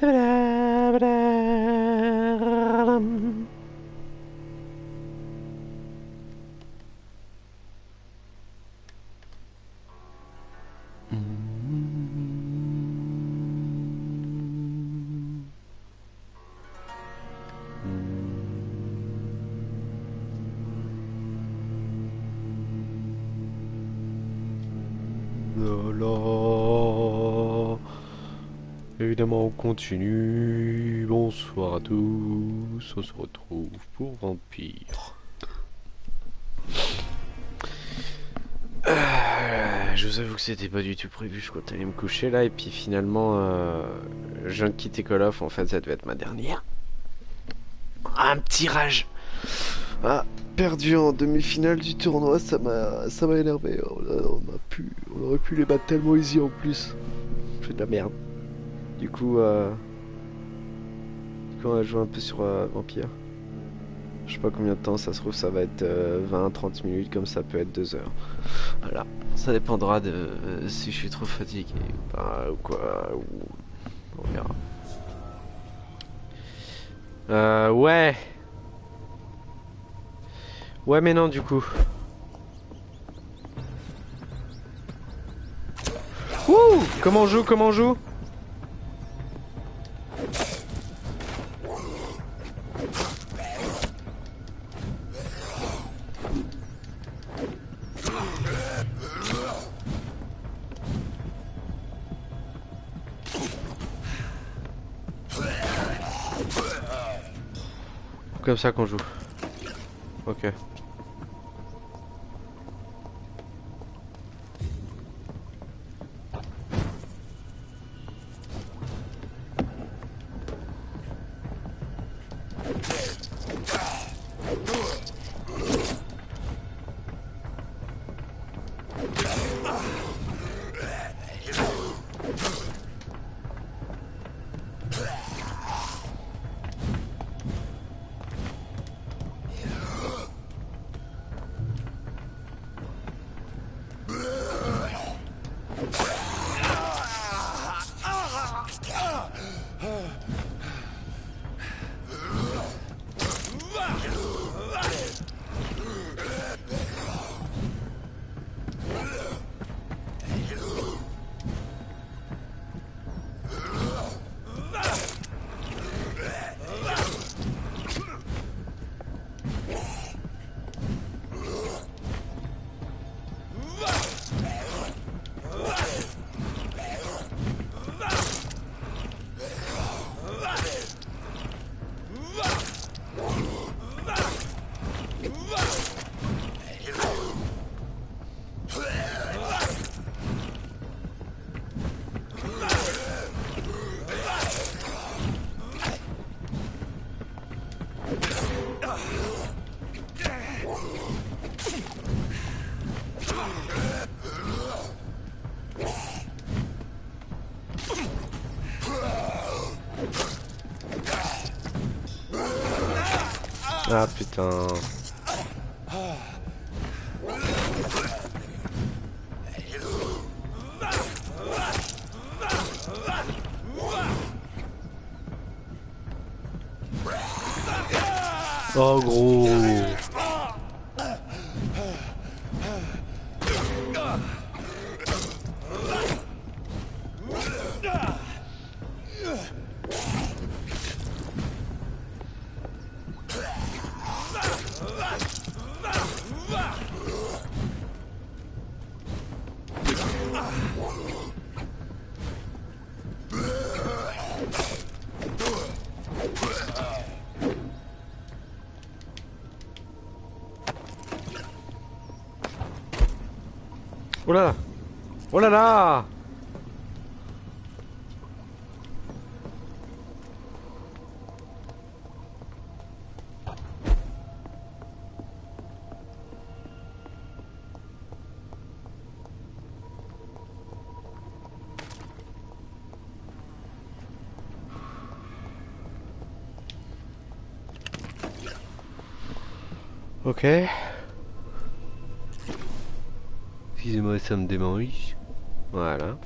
Voilà. Évidemment, on continue. Bonsoir à tous. On se retrouve pour Vampyr. Je vous avoue que c'était pas du tout prévu. Je comptais aller me coucher là. Et puis finalement, je viens de quitter Call of. En fait, ça devait être ma dernière. Un petit rage. Ah, perdu en demi-finale du tournoi, ça m'a énervé. On aurait pu les battre tellement easy en plus. C'est de la merde. Du coup, on a joué un peu sur Vampyr. Je sais pas combien de temps, ça se trouve, ça va être 20-30 minutes, comme ça peut être 2 heures. Voilà, ça dépendra de si je suis trop fatigué ou pas, ou quoi, ou on verra. Ouais. Ouais, mais non, du coup. Wouh! Comment on joue? Comment on joue? Comme ça qu'on joue. Ok. Ah putain. Oh gros. Oh là là. Oh là là. Ok. Excusez-moi, ça me démange. Voilà.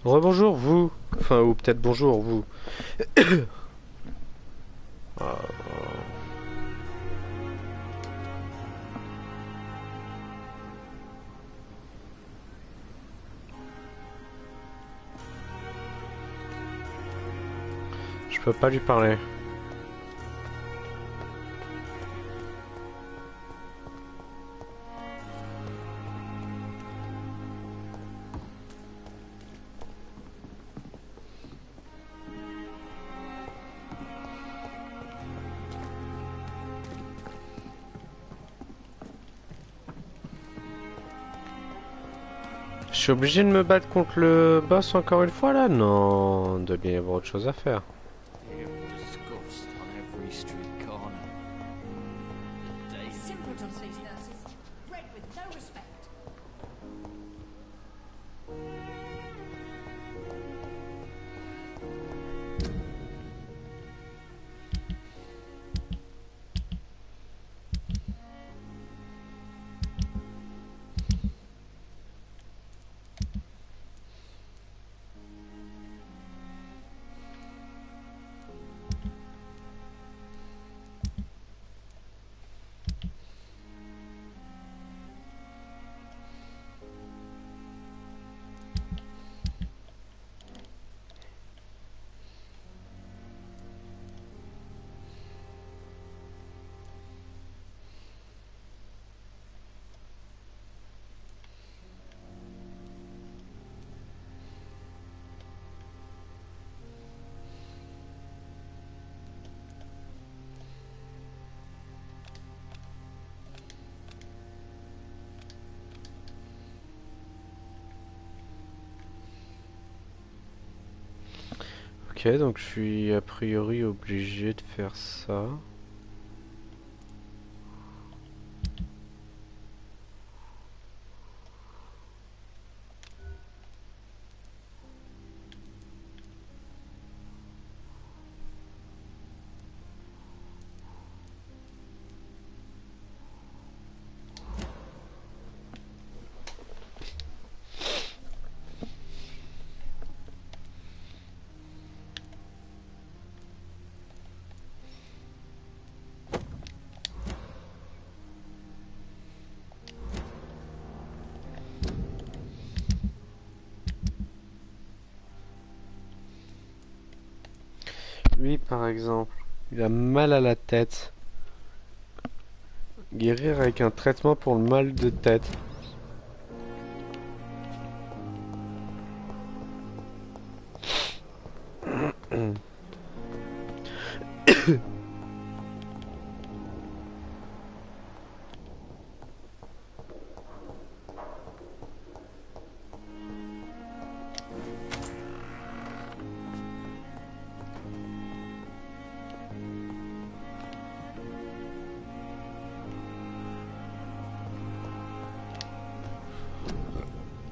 Rebonjour vous, enfin ou peut-être bonjour vous. Ah, je peux pas lui parler. Je suis obligé de me battre contre le boss encore une fois là? Non, de bien y avoir autre chose à faire. Ok, donc je suis a priori obligé de faire ça. Lui par exemple, il a mal à la tête. Guérir avec un traitement pour le mal de tête.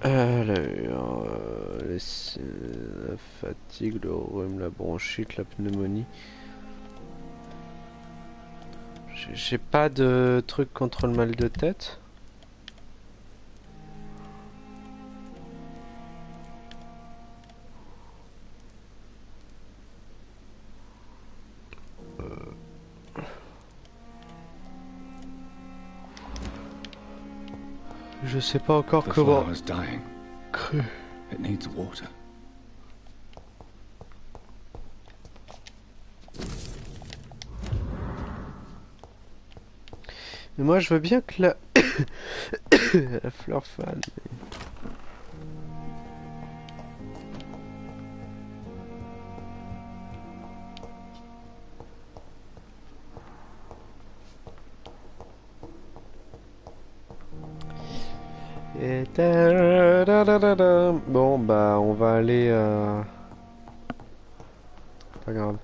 Alors, la fatigue, le rhume, la bronchite, la pneumonie. J'ai pas de truc contre le mal de tête. Je sais pas encore comment. Mais moi je veux bien que la, la fleur fan. Et bon bah on va aller pas grave.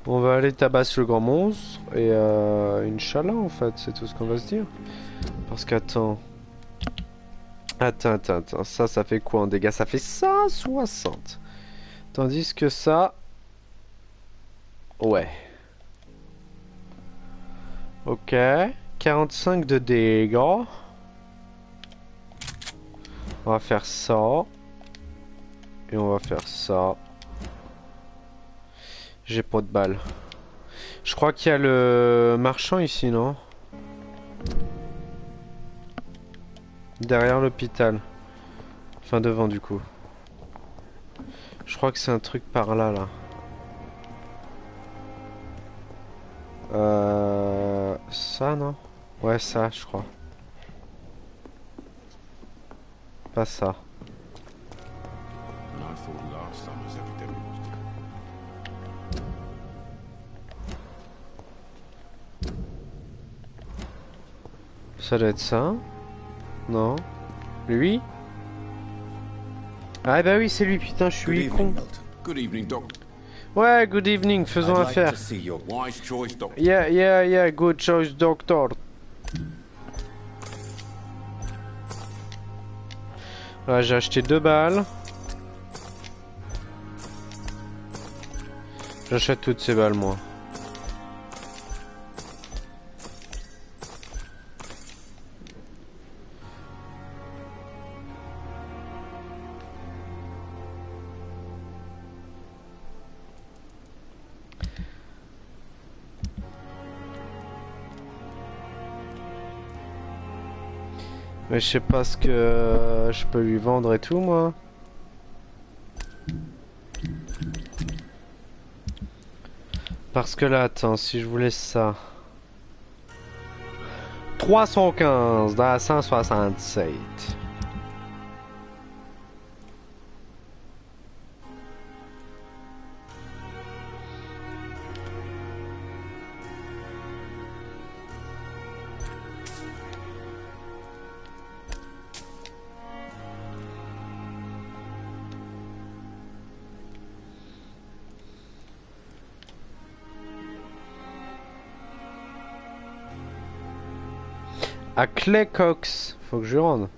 On va aller tabasser le grand monstre et Inch'Allah en fait, c'est tout ce qu'on va se dire. Parce qu'attends. Attends, ça fait quoi en dégâts? Ça fait 160. Tandis que ça... Ouais. Ok. 45 de dégâts. On va faire ça. Et on va faire ça. J'ai pas de balles. Je crois qu'il y a le marchand ici, non? Derrière l'hôpital. Enfin devant du coup. Je crois que c'est un truc par là, là. Ça, non? Ouais, ça, je crois. Pas ça. Ça doit être ça. Non. Lui? Ah bah oui, c'est lui, putain, je suis con. Ouais, good evening, faisons affaire. Yeah, good choice, doctor. Ouais, j'ai acheté 2 balles. J'achète toutes ces balles, moi. Mais je sais pas ce que je peux lui vendre et tout, moi. Parce que là, attends, si je vous laisse ça. 315 dans 167. À Clay Cox, faut que je rende.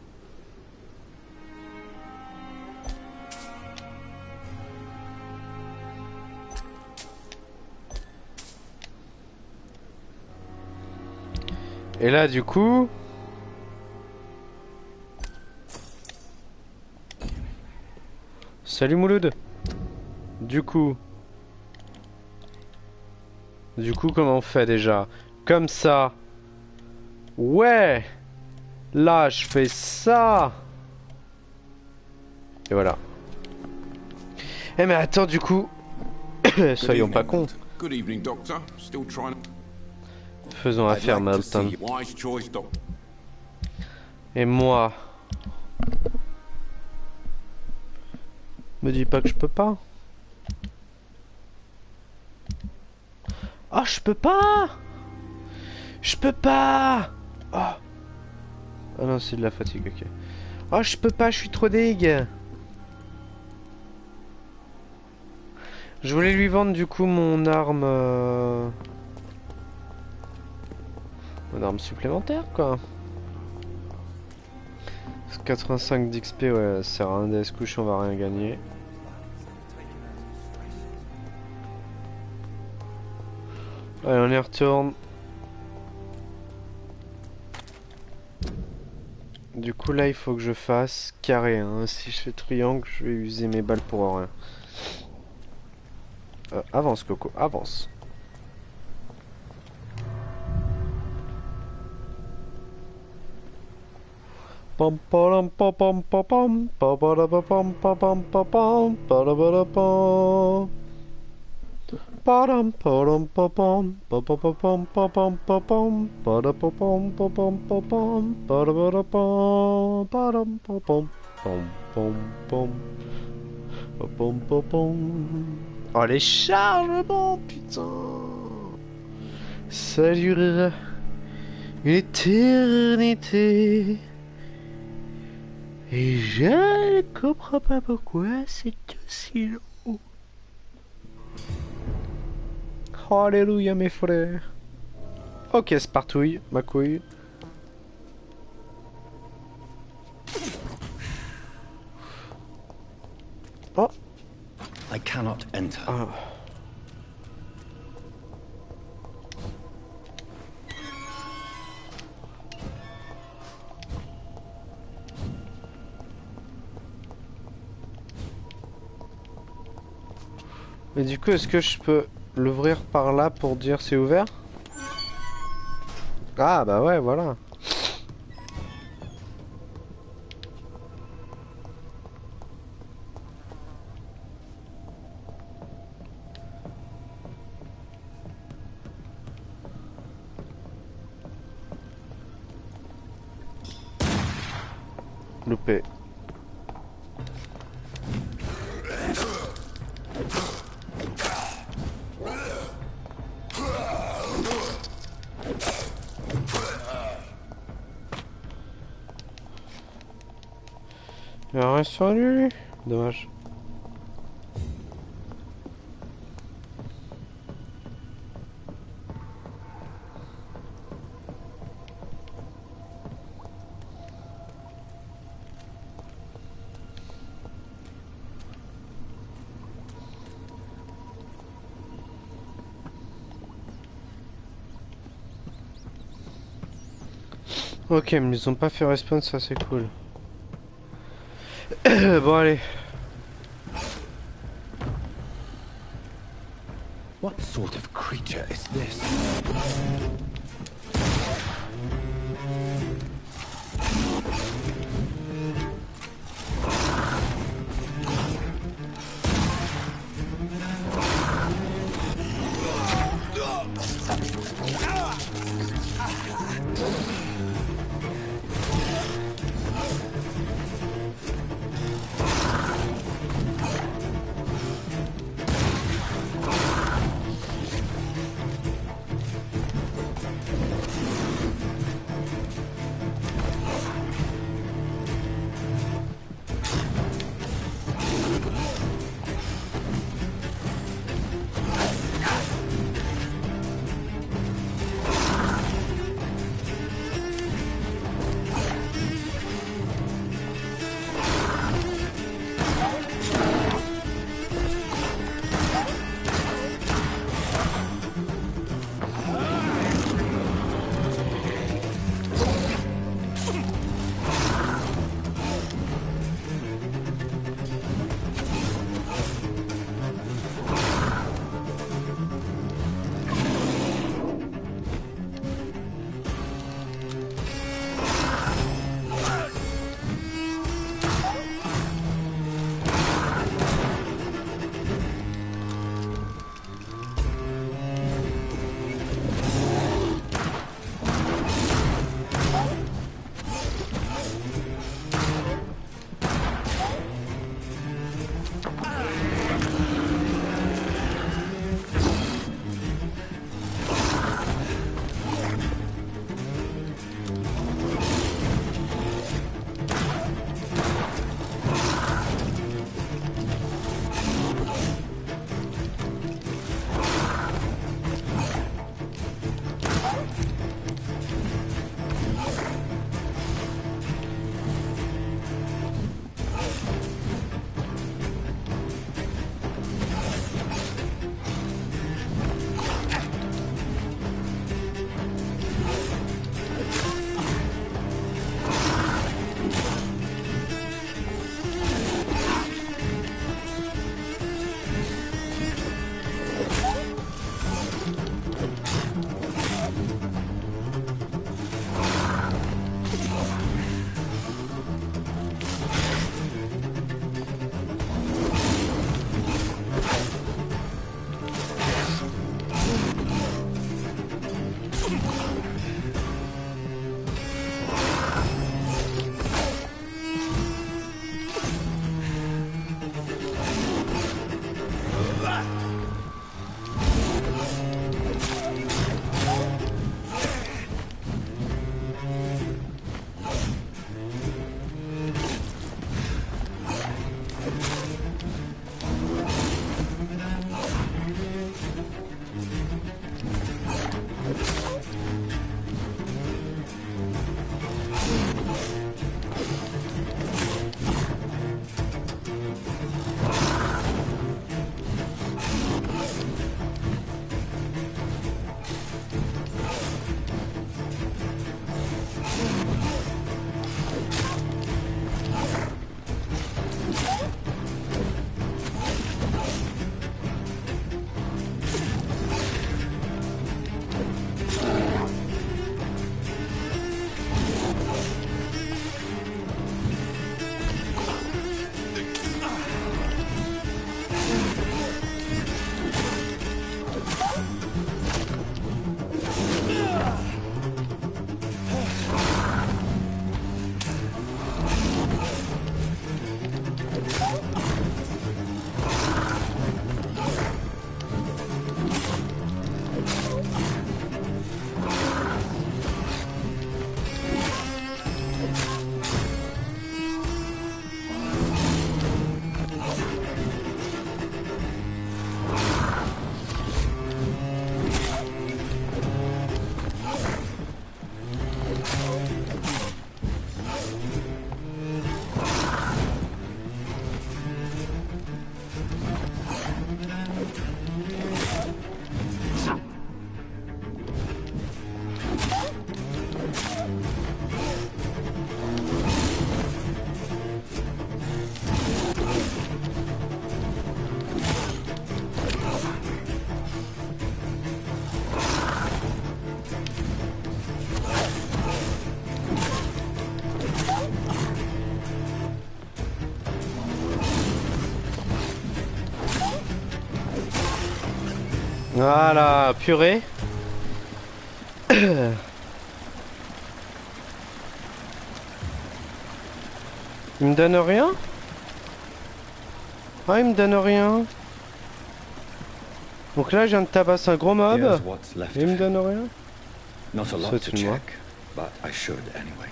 Et là, du coup... Salut Mouloud. Du coup, comment on fait déjà? Comme ça. Ouais. Là, je fais ça. Et voilà. Eh mais attends, du coup... Soyons pas cons. Faisons affaire, Malton. Et moi... Me dis pas que je peux pas. Oh, je peux pas. Je peux pas. Oh. Ah non, c'est de la fatigue, ok. Oh, je peux pas, je suis trop dégue. Je voulais lui vendre du coup mon arme... Mon arme supplémentaire, quoi. 85 d'XP, ouais, ça sert à rien d'aller se coucher, on va rien gagner. Allez, on y retourne. Du coup, là, il faut que je fasse carré. Hein. Si je fais triangle, je vais user mes balles pour rien. Avance, Coco, avance. Pom pom pom pom pom pom pom pom pom pom pom pom. Padam padam pom pom pom pom pom pom pom padam pom pom pom pom padam pom padam pom pom pom pom pom pom pom. Oh les chargements, putain, ça durera une éternité. Et je ne comprends pas pourquoi c'est aussi long. Alléluia mes frères. Ok, Spartouille, ma couille. Oh. I cannot enter. Ah. Mais du coup, est-ce que je peux l'ouvrir par là pour dire c'est ouvert? Ah bah ouais, voilà. Loupé. Il a rien sur lui. Dommage. Ok, mais ils ont pas fait respawn, ça c'est cool. Bon allez. What sort of creature is this? Voilà, purée. Il me donne rien? Ah, il me donne rien. Donc là, je viens de tabasser un gros mob. Here's what's left Et il me of him. donne rien. Not a lot So to tu vois. check, but I should anyway.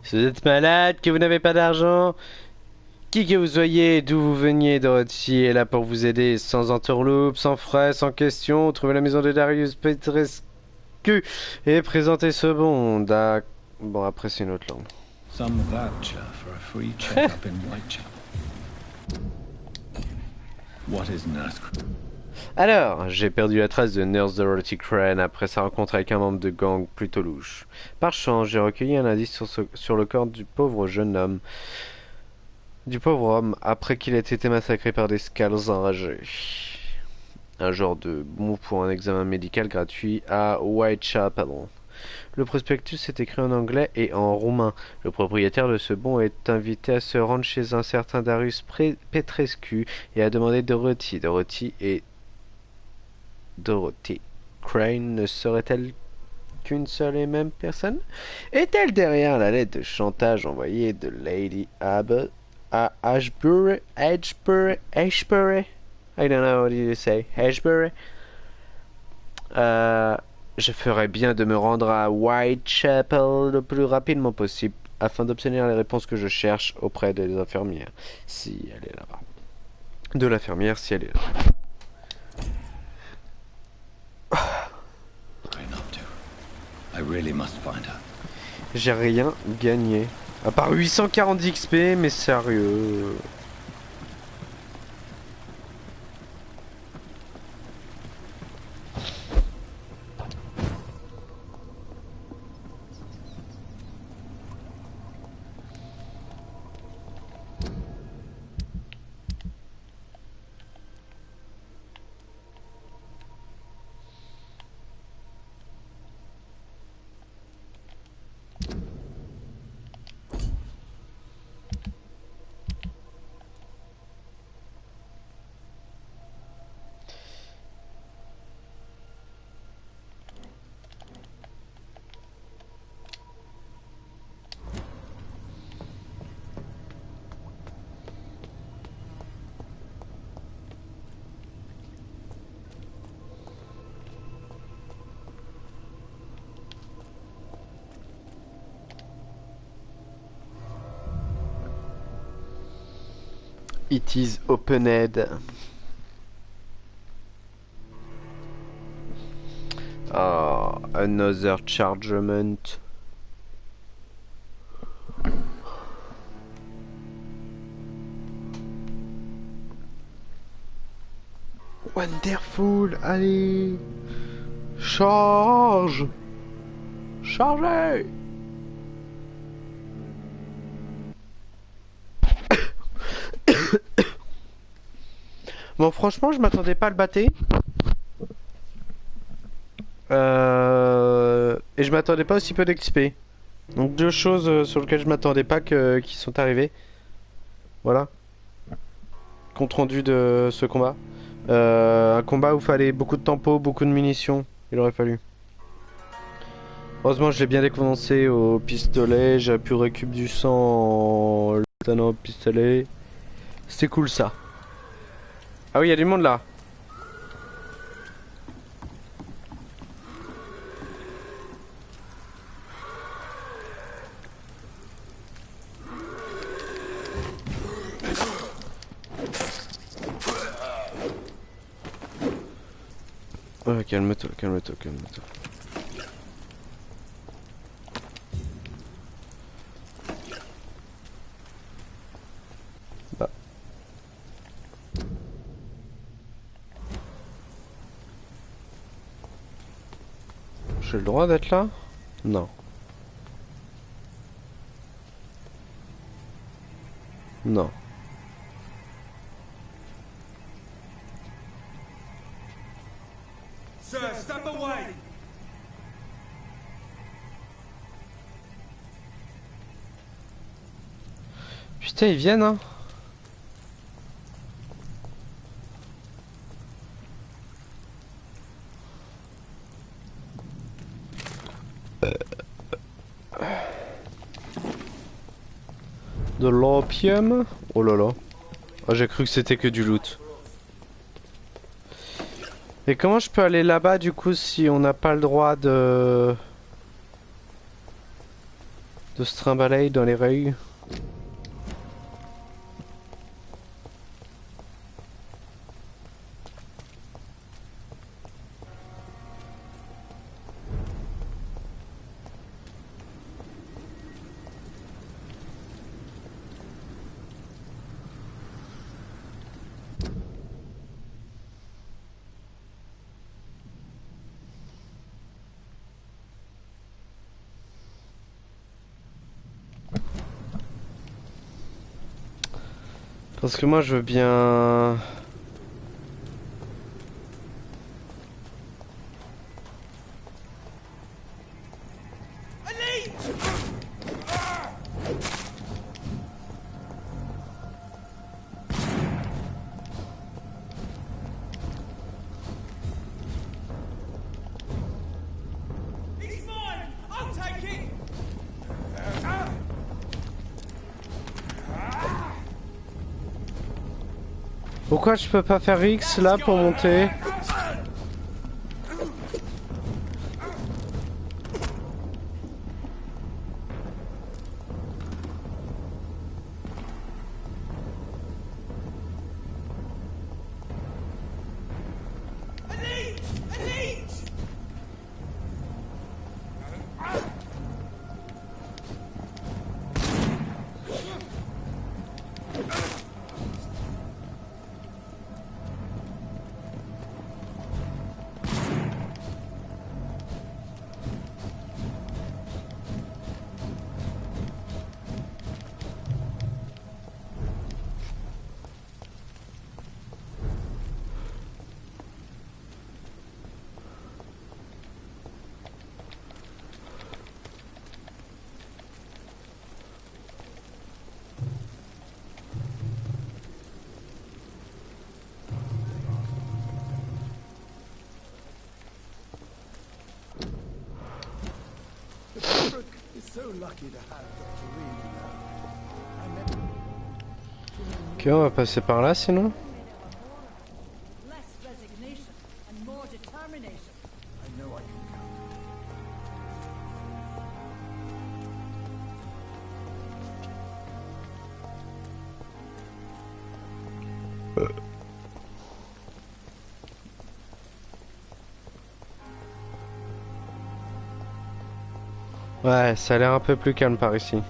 Si vous êtes malade, que vous n'avez pas d'argent, qui que vous soyez, d'où vous veniez, Dorothy est là pour vous aider, sans entourloupe, sans frais, sans question. Trouvez la maison de Darius Petrescu et présentez ce bon. Bon, après, c'est une autre langue. Some voucher for a free checkup in Whitechapel. What is nurse? Alors, j'ai perdu la trace de Nurse Dorothy Crane après sa rencontre avec un membre de gang plutôt louche. Par chance, j'ai recueilli un indice sur le corps du pauvre jeune homme. Du pauvre homme, après qu'il ait été massacré par des scales enragés. Un genre de bon pour un examen médical gratuit à Whitechapel. Le prospectus est écrit en anglais et en roumain. Le propriétaire de ce bon est invité à se rendre chez un certain Darius Petrescu et à demander Dorothy. Dorothy Crane ne serait-elle qu'une seule et même personne? Est-elle derrière la lettre de chantage envoyée de Lady Abbott à Ashbury? I don't know what you say. Ashbury? Je ferais bien de me rendre à Whitechapel le plus rapidement possible afin d'obtenir les réponses que je cherche auprès des infirmières, si elle est là. De l'infirmière, si elle est là. I really must find her. J'ai rien gagné. À part 840 XP, mais sérieux. It is opened. Oh, another chargement. Wonderful, allez. Charge. Chargez. Bon, franchement, je m'attendais pas à le battre. Et je m'attendais pas aussi peu d'XP. Donc deux choses sur lesquelles je m'attendais pas qui sont arrivées. Voilà. Compte rendu de ce combat. Un combat où il fallait beaucoup de tempo, beaucoup de munitions. Il aurait fallu. Heureusement, je l'ai bien décondensé au pistolet. J'ai pu récup du sang en le donnant au pistolet. C'était cool ça. Ah oui, il y a du monde là. Oh, calme-toi, calme-toi, calme-toi. Bah. J'ai le droit d'être là? Non. Non. Sir, step away! Putain, ils viennent, hein. De l'opium. Oh là là. Oh, j'ai cru que c'était que du loot. Et comment je peux aller là-bas du coup si on n'a pas le droit de se trimballer dans les rues? Parce que moi je veux bien... Pourquoi je peux pas faire X là pour monter? Ok, on va passer par là sinon. Ouais, ça a l'air un peu plus calme par ici.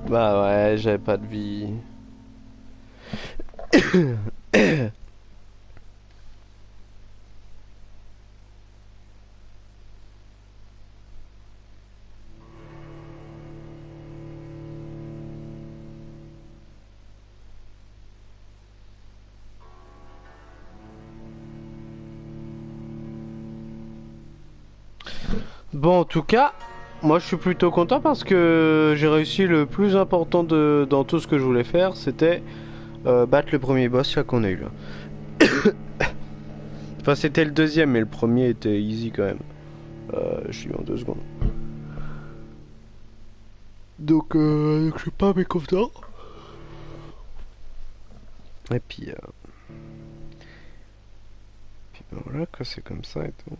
Bah ouais, j'avais pas de vie. Bon, en tout cas, moi je suis plutôt content parce que j'ai réussi le plus important dans tout ce que je voulais faire, c'était battre le premier boss là qu'on a eu là. Enfin c'était le deuxième mais le premier était easy quand même. Je suis en 2 secondes. Donc je suis pas mécontent. Et puis ben voilà quoi, c'est comme ça et tout.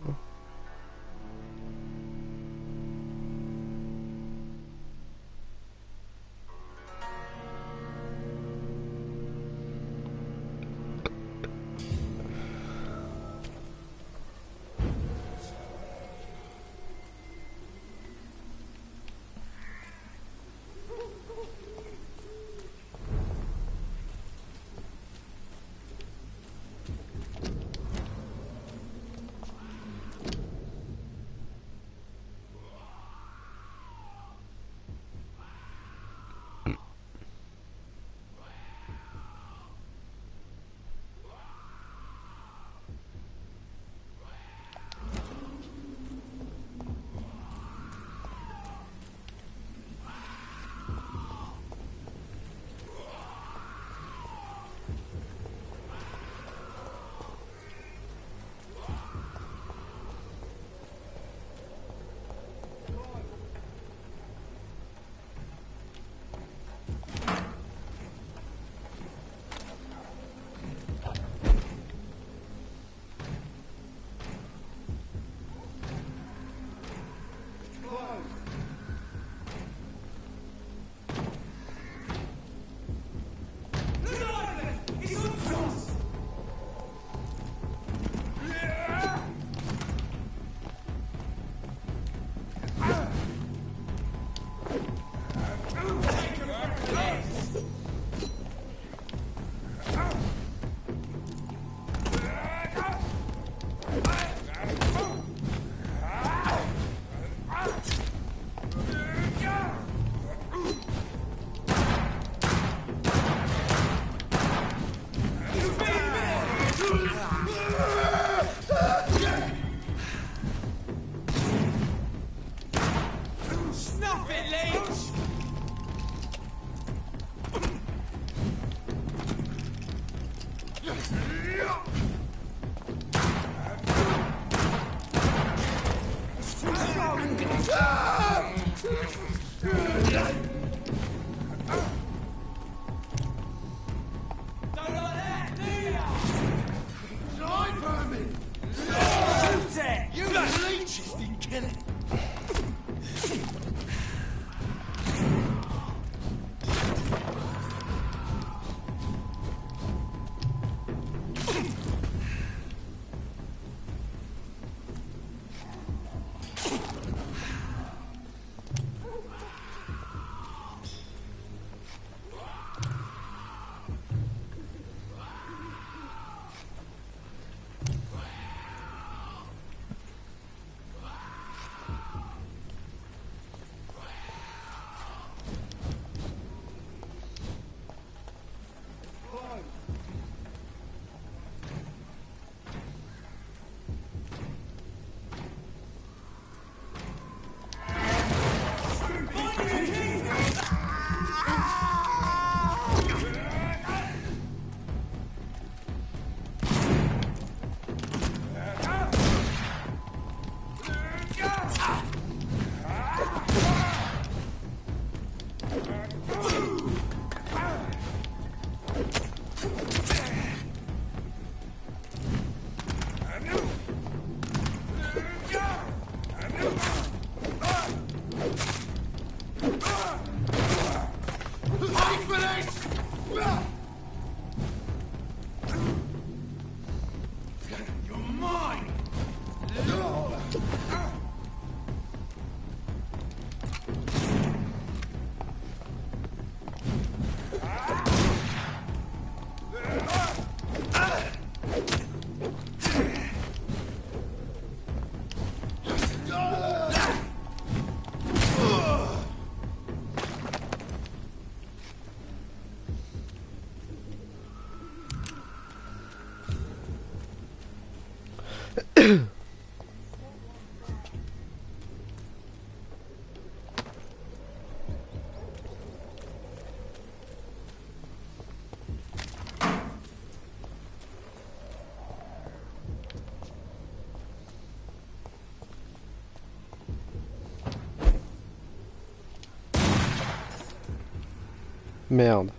Merde.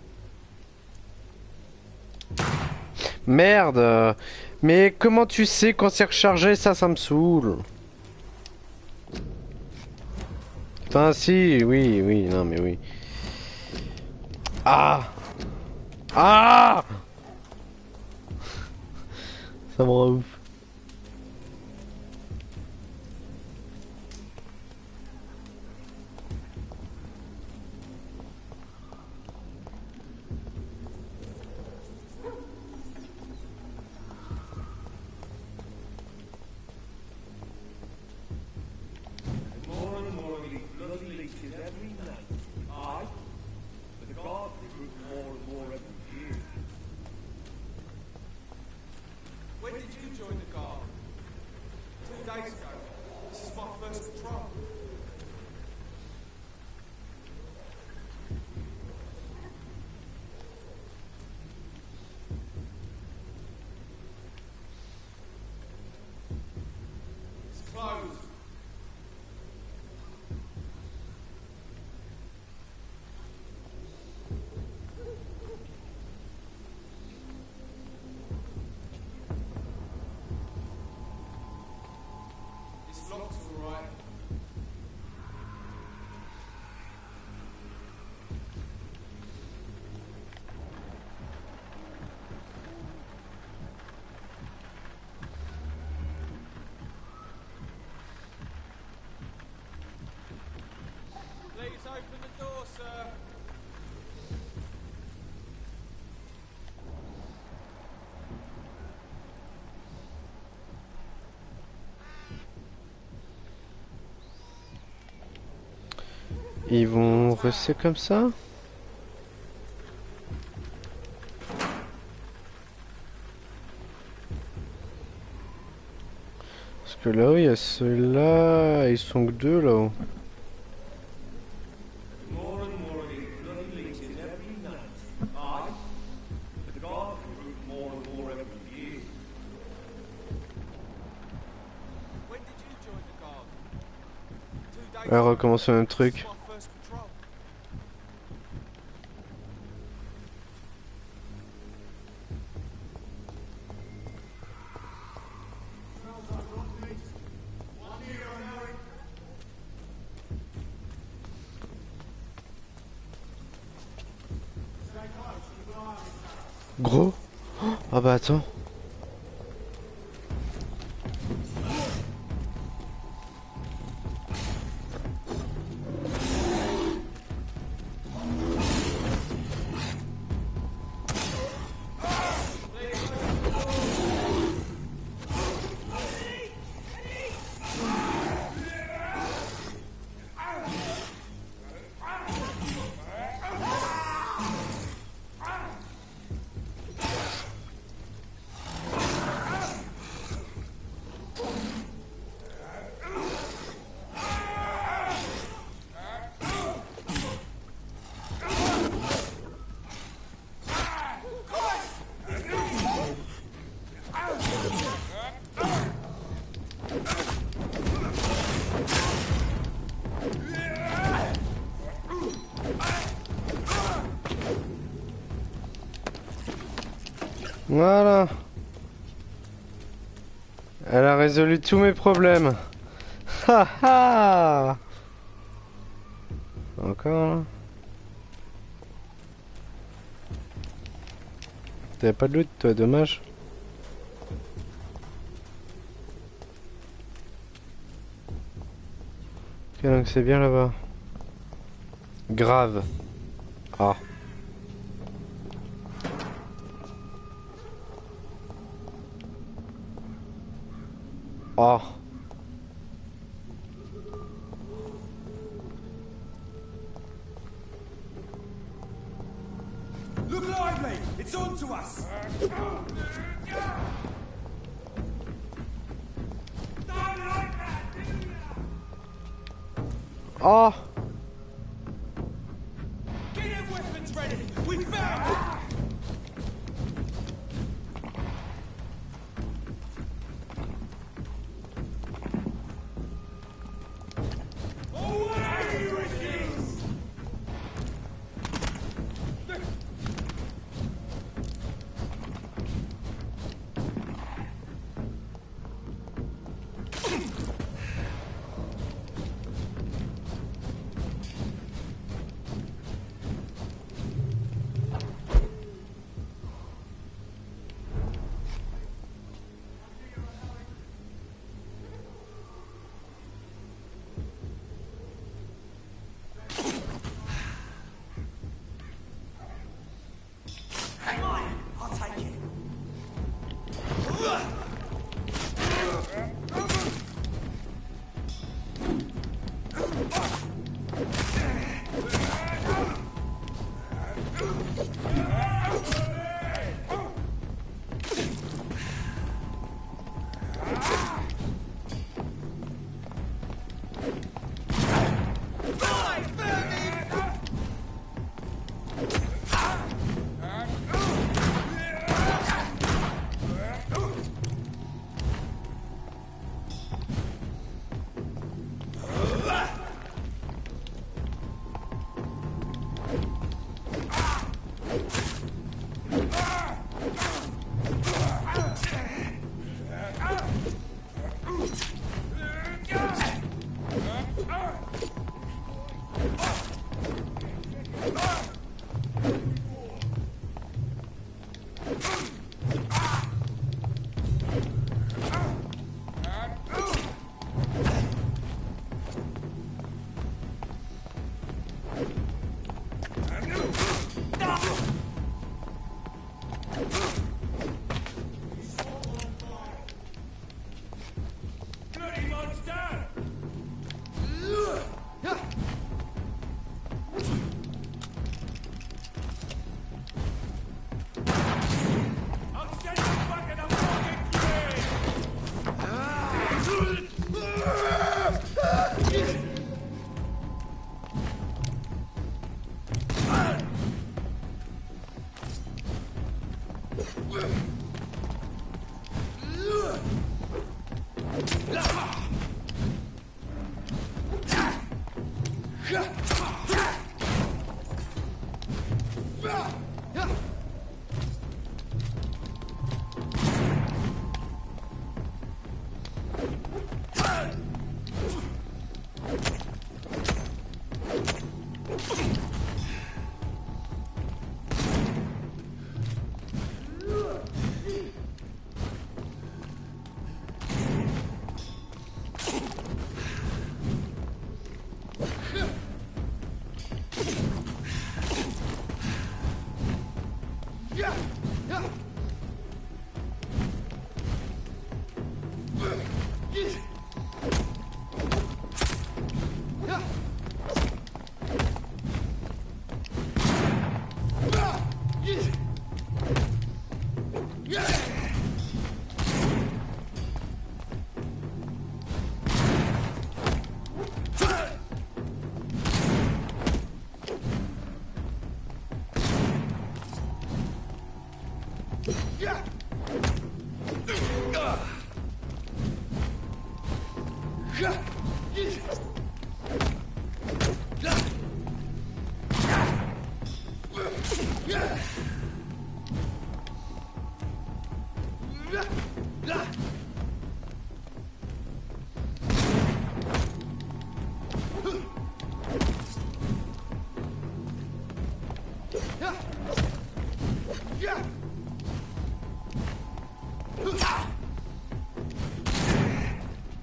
Merde. Mais comment tu sais quand c'est rechargé? Ça me saoule. Enfin si, oui, oui, non mais oui. Ah. Ah. Ça me rend ouf. Ils vont rester comme ça? Parce que là-haut, il y a ceux-là, ils sont que deux là-haut. On va recommencer le même truc. Gros? Ah bah attends. Voilà. Elle a résolu tous mes problèmes. Ha ha. Encore là. T'avais pas de loot toi, dommage. Ok, donc c'est bien là-bas. Grave. Ah. Oh. Look lively! It's on to us! Oh. Get your weapons ready! We found!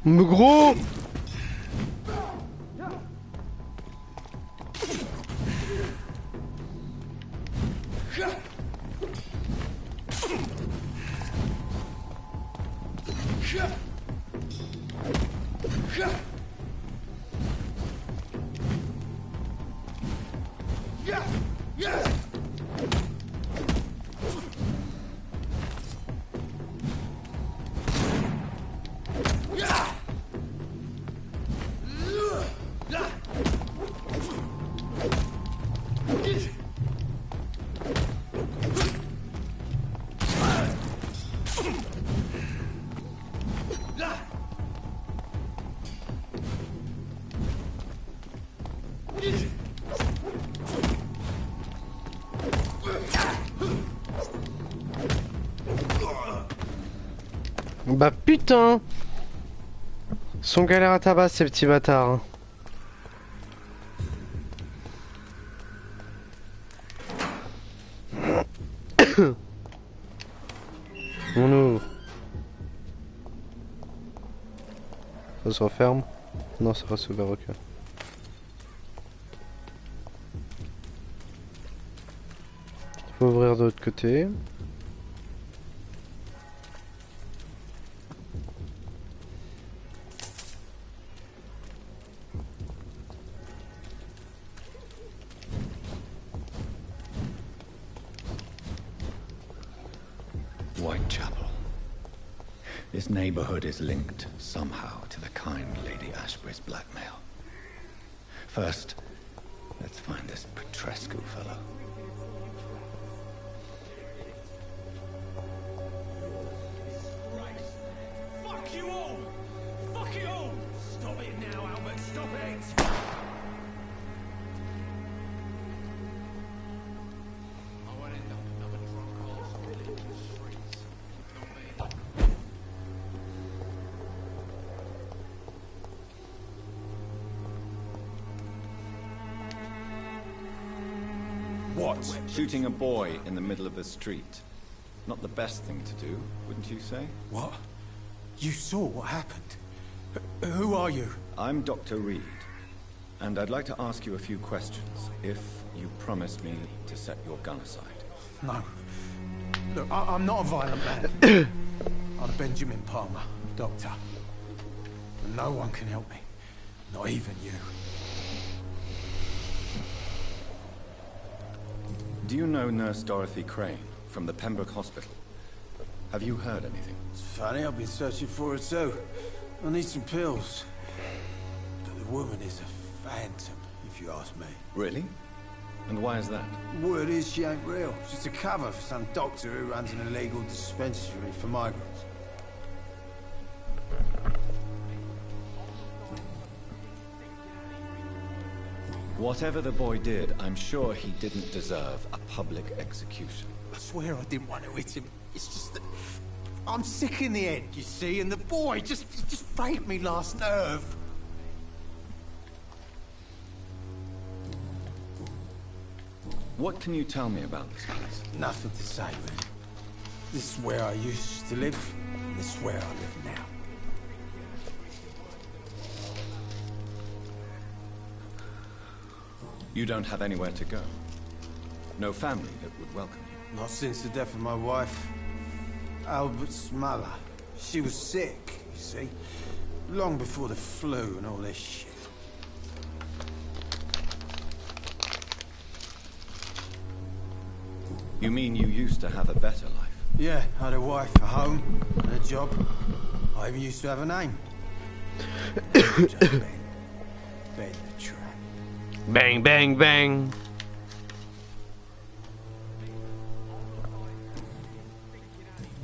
Mais gros! Bah putain! Sont galère à tabac ces petits bâtards. On ouvre. Ça se referme? Non, ça reste ouvert, ok. Faut ouvrir de l'autre côté. Whitechapel. This neighborhood is linked somehow to the kind Lady Ashbury's blackmail. First, let's find this Petrescu fellow. Fuck you all! Fuck you all! Stop it now, Albert, stop it! I won't end up another drunk ass living in the streets. Not me. What? Shooting a boy in the middle of the street. Not the best thing to do, wouldn't you say? What? You saw what happened? Who are you? I'm Dr. Reed, and I'd like to ask you a few questions, if you promise me to set your gun aside. No. Look, I'm not a violent man. I'm Benjamin Palmer, doctor. And no one can help me. Not even you. Do you know Nurse Dorothy Crane from the Pembroke Hospital? Have you heard anything? It's funny, I've been searching for her too. I need some pills. But the woman is a phantom, if you ask me. Really? And why is that? Word is she ain't real. She's a cover for some doctor who runs an illegal dispensary for migrants. Whatever the boy did, I'm sure he didn't deserve a public execution. I swear I didn't want to hit him. It's just that I'm sick in the head, you see, and the boy just framed me last nerve. What can you tell me about this place? Nothing to say, really. This is where I used to live, and this is where I live now. You don't have anywhere to go. No family that would welcome you. Not since the death of my wife, Albert's mother. She was sick, you see. Long before the flu and all this shit. You mean you used to have a better life? Yeah, I had a wife, a home, and a job. I even used to have a name. Just Ben. Ben the Trap. Bang, bang, bang.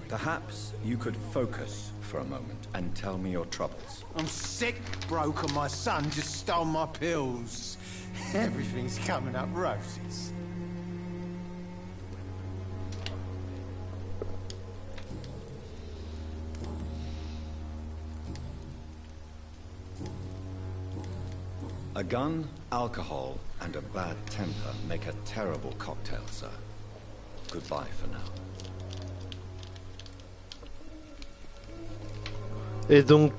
Perhaps you could focus for a moment and tell me your troubles. I'm sick, broke, and my son just stole my pills. Everything's coming up roses. A gun, alcohol, and a bad temper make a terrible cocktail, sir. Goodbye for now. Et donc,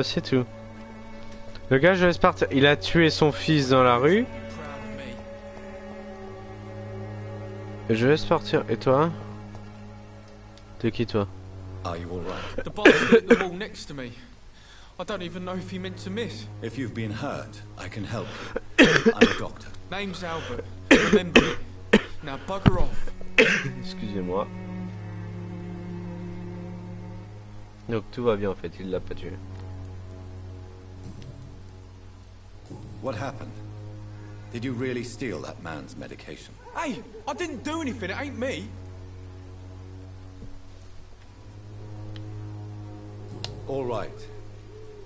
c'est tout. Le gars, je laisse partir. Il a tué son fils dans la rue. Et je laisse partir. Et toi? T'es qui, toi? Are you all right? The bastard hit the wall next to me. I don't even know if he meant to miss. If you've been hurt, I can help you. I'm a doctor. Name's Albert. Remember it. Now bugger off. Excusez-moi. Donc tout va bien en fait, il l'a pas tué. What happened? Did you really steal that man's medication? Hey, I didn't do anything. It ain't me. All right.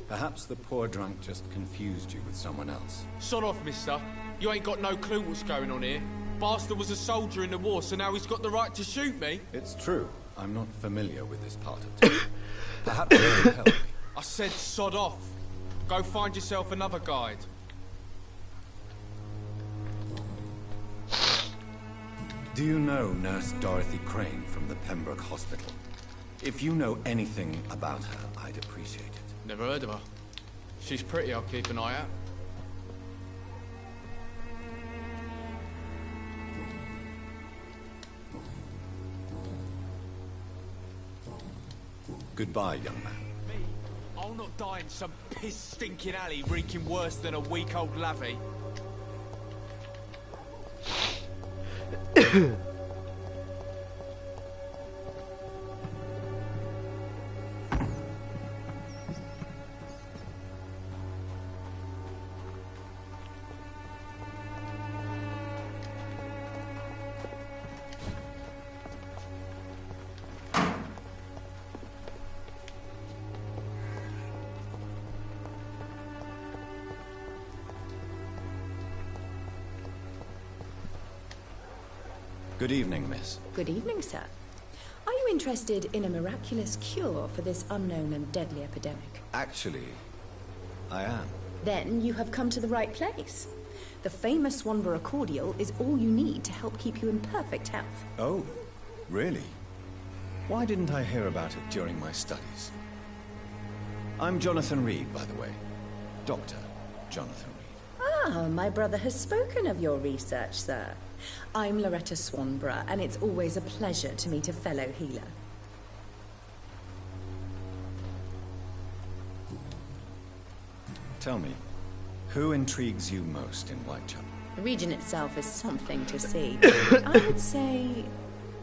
Perhaps the poor drunk just confused you with someone else. Sod off, mister. You ain't got no clue what's going on here. Bastard was a soldier in the war, so now he's got the right to shoot me. It's true. I'm not familiar with this part of town. Perhaps you can help me. I said sod off. Go find yourself another guide. Do you know Nurse Dorothy Crane from the Pembroke Hospital? If you know anything about her, I'd appreciate it. Never heard of her. She's pretty, I'll keep an eye out. Goodbye, young man. Me? I'll not die in some piss-stinking alley reeking worse than a week-old lavvy. Good evening, miss. Good evening, sir. Are you interested in a miraculous cure for this unknown and deadly epidemic? Actually, I am. Then you have come to the right place. The famous Swanborough cordial is all you need to help keep you in perfect health. Oh, really? Why didn't I hear about it during my studies? I'm Jonathan Reed, by the way. Dr. Jonathan Reed. Ah, my brother has spoken of your research, sir. I'm Loretta Swanborough, and it's always a pleasure to meet a fellow healer. Tell me, who intrigues you most in Whitechapel? The region itself is something to see. I would say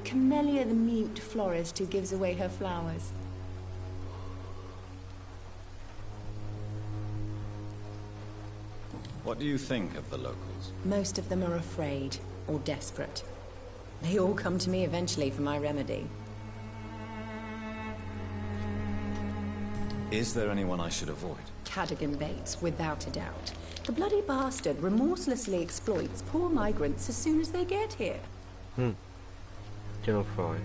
Camellia the mute florist who gives away her flowers. What do you think of the locals? Most of them are afraid or desperate. They all come to me eventually for my remedy. Is there anyone I should avoid? Cadogan Bates, without a doubt. The bloody bastard remorselessly exploits poor migrants as soon as they get here. Quel enfoiré.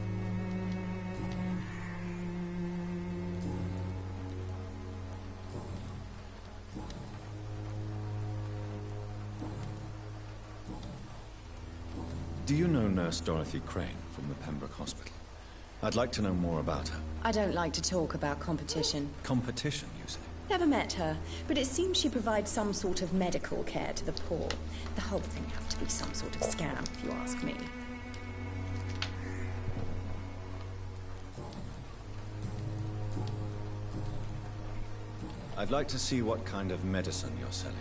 Do you know Nurse Dorothy Crane from the Pembroke Hospital? I'd like to know more about her. I don't like to talk about competition. Competition, you say? Never met her, but it seems she provides some sort of medical care to the poor. The whole thing has to be some sort of scam, if you ask me. I'd like to see what kind of medicine you're selling.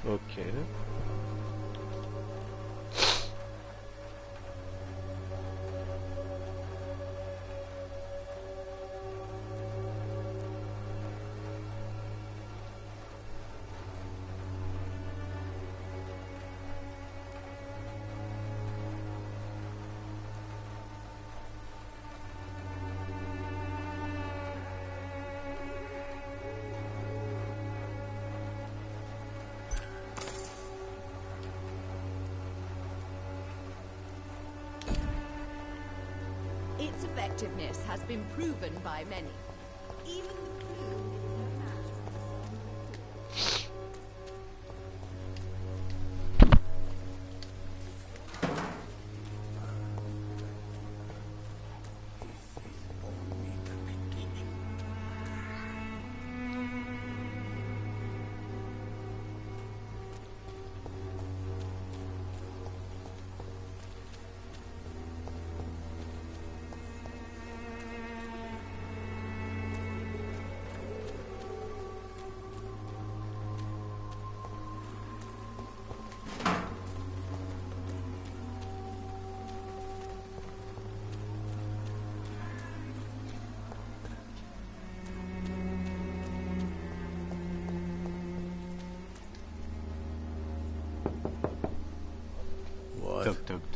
Ok. Its effectiveness has been proven by many. Even the flu is no match.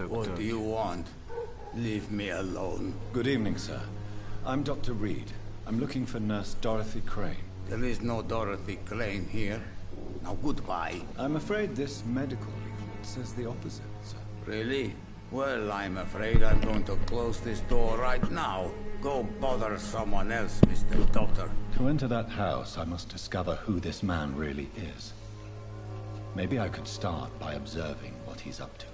What do you want? Leave me alone. Good evening, sir. I'm Dr. Reed. I'm looking for Nurse Dorothy Crane. There is no Dorothy Crane here. Now goodbye. I'm afraid this medical leaflet says the opposite, sir. Really? Well, I'm afraid I'm going to close this door right now. Go bother someone else, Mr. Doctor. To enter that house, I must discover who this man really is. Maybe I could start by observing what he's up to.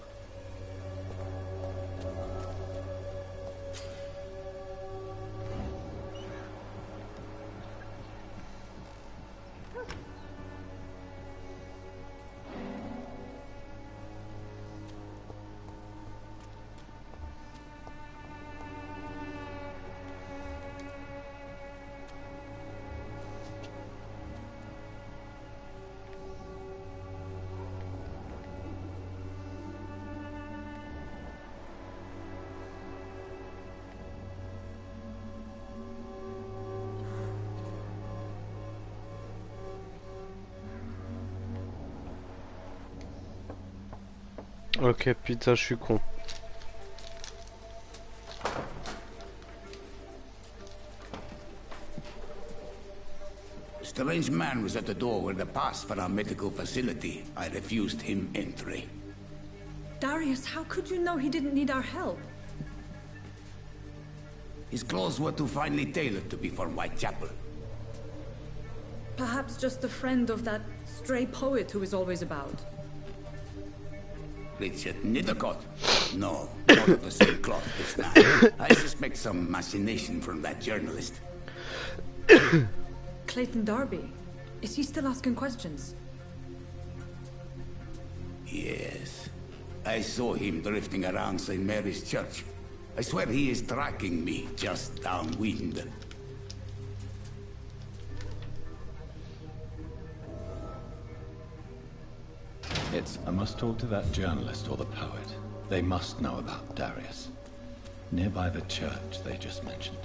Ok, putain, je suis con. A strange man was at the door with a pass for our medical facility. I refused him entry. Darius, how could you know he didn't need our help? His clothes were too finely tailored to be for Whitechapel. Perhaps just a friend of that stray poet who is always about. Richard Nithercott? No, not of the same cloth this night. I suspect some machination from that journalist. Clayton Darby. Is he still asking questions? Yes. I saw him drifting around St. Mary's Church. I swear he is tracking me just downwind. I must talk to that journalist or the poet. They must know about Darius. Nearby the church they just mentioned.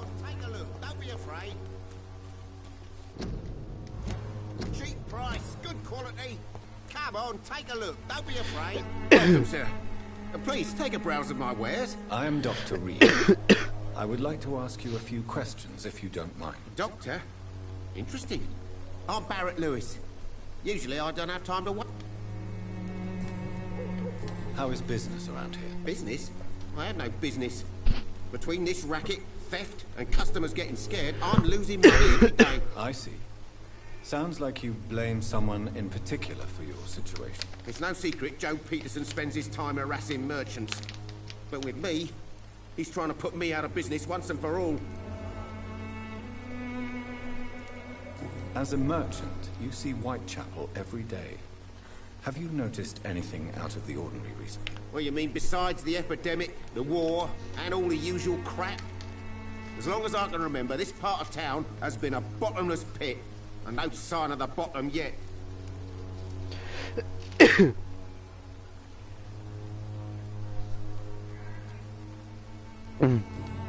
on, take a look. Don't be afraid. Cheap price, good quality. Come on, take a look. Don't be afraid. Welcome, sir. Please, take a browse of my wares. I am Dr. Reed. I would like to ask you a few questions, if you don't mind. Doctor? Interesting. I'm Barrett Lewis. Usually I don't have time to wait. How is business around here? Business? I have no business. Between this racket, theft, and customers getting scared, I'm losing money every day. I see. Sounds like you blame someone in particular for your situation. It's no secret Joe Peterson spends his time harassing merchants. But with me, he's trying to put me out of business once and for all. As a merchant, you see Whitechapel every day. Have you noticed anything out of the ordinary recently? What you mean besides the epidemic, the war, and all the usual crap? As long as I can remember, this part of town has been a bottomless pit, and no sign of the bottom yet.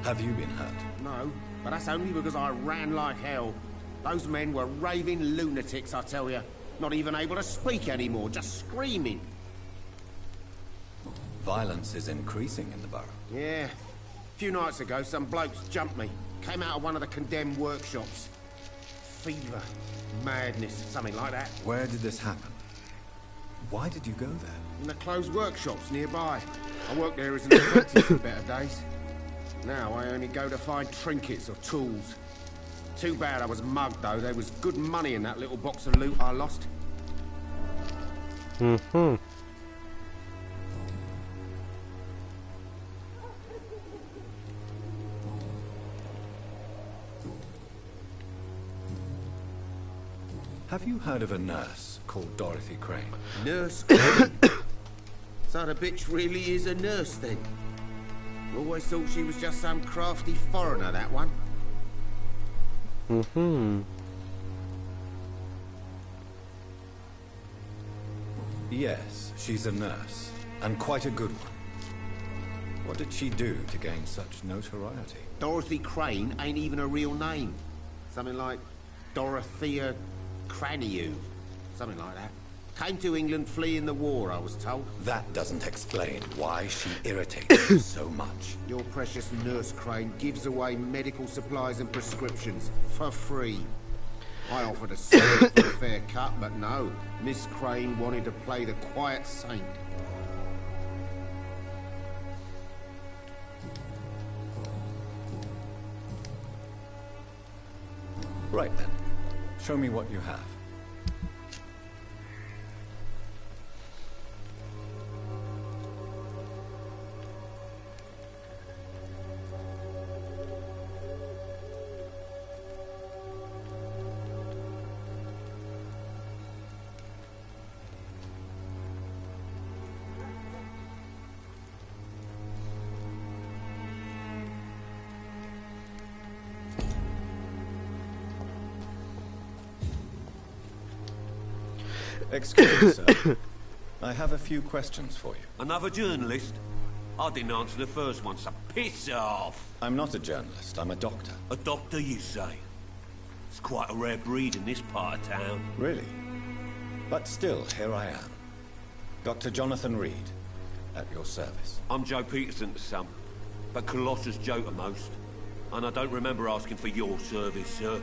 Have you been hurt? No, but that's only because I ran like hell. Those men were raving lunatics, I tell you. Not even able to speak anymore, just screaming. Violence is increasing in the borough. Yeah. A few nights ago, some blokes jumped me. Came out of one of the condemned workshops. Fever, madness, something like that. Where did this happen? Why did you go there? In the closed workshops nearby. I worked there as an apprentice in better days. Now I only go to find trinkets or tools. Too bad I was mugged, though. There was good money in that little box of loot I lost. Mm-hmm. Have you heard of a nurse called Dorothy Crane? Nurse Crane? So the bitch really is a nurse, then? Always thought she was just some crafty foreigner, that one. Mm-hmm. Yes, she's a nurse, and quite a good one. What did she do to gain such notoriety? Dorothy Crane ain't even a real name. Something like Dorothea Craniu. Something like that. Came to England fleeing the war, I was told. That doesn't explain why she irritates you so much. Your precious Nurse Crane gives away medical supplies and prescriptions for free. I offered to sell it for a fair cut, but no. Miss Crane wanted to play the quiet saint. Right then. Show me what you have. Excuse me, sir. I have a few questions for you. Another journalist? I didn't answer the first one, so piss off! I'm not a journalist, I'm a doctor. A doctor, you say? It's quite a rare breed in this part of town. Really? But still, here I am. Dr. Jonathan Reed, at your service. I'm Joe Peterson to some, but Colossus Joe to most. And I don't remember asking for your service, sir.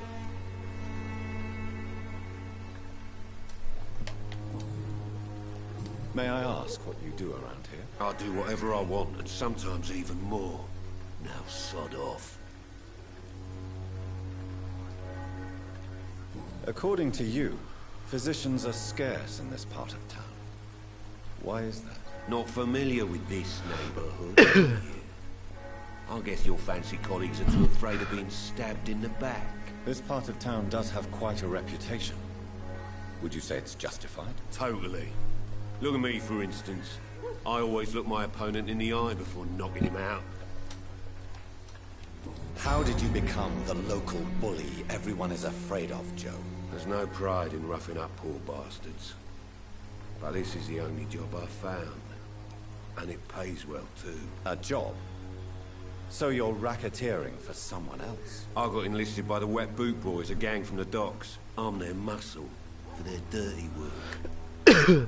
May I ask what you do around here? I do whatever I want, and sometimes even more. Now sod off. According to you, physicians are scarce in this part of town. Why is that? Not familiar with this neighborhood, are you? I guess your fancy colleagues are too afraid of being stabbed in the back. This part of town does have quite a reputation. Would you say it's justified? Totally. Look at me, for instance. I always look my opponent in the eye before knocking him out. How did you become the local bully everyone is afraid of, Joe? There's no pride in roughing up poor bastards. But this is the only job I've found. And it pays well, too. A job? So you're racketeering for someone else? I got enlisted by the Wet Boot Boys, a gang from the docks. I'm their muscle for their dirty work.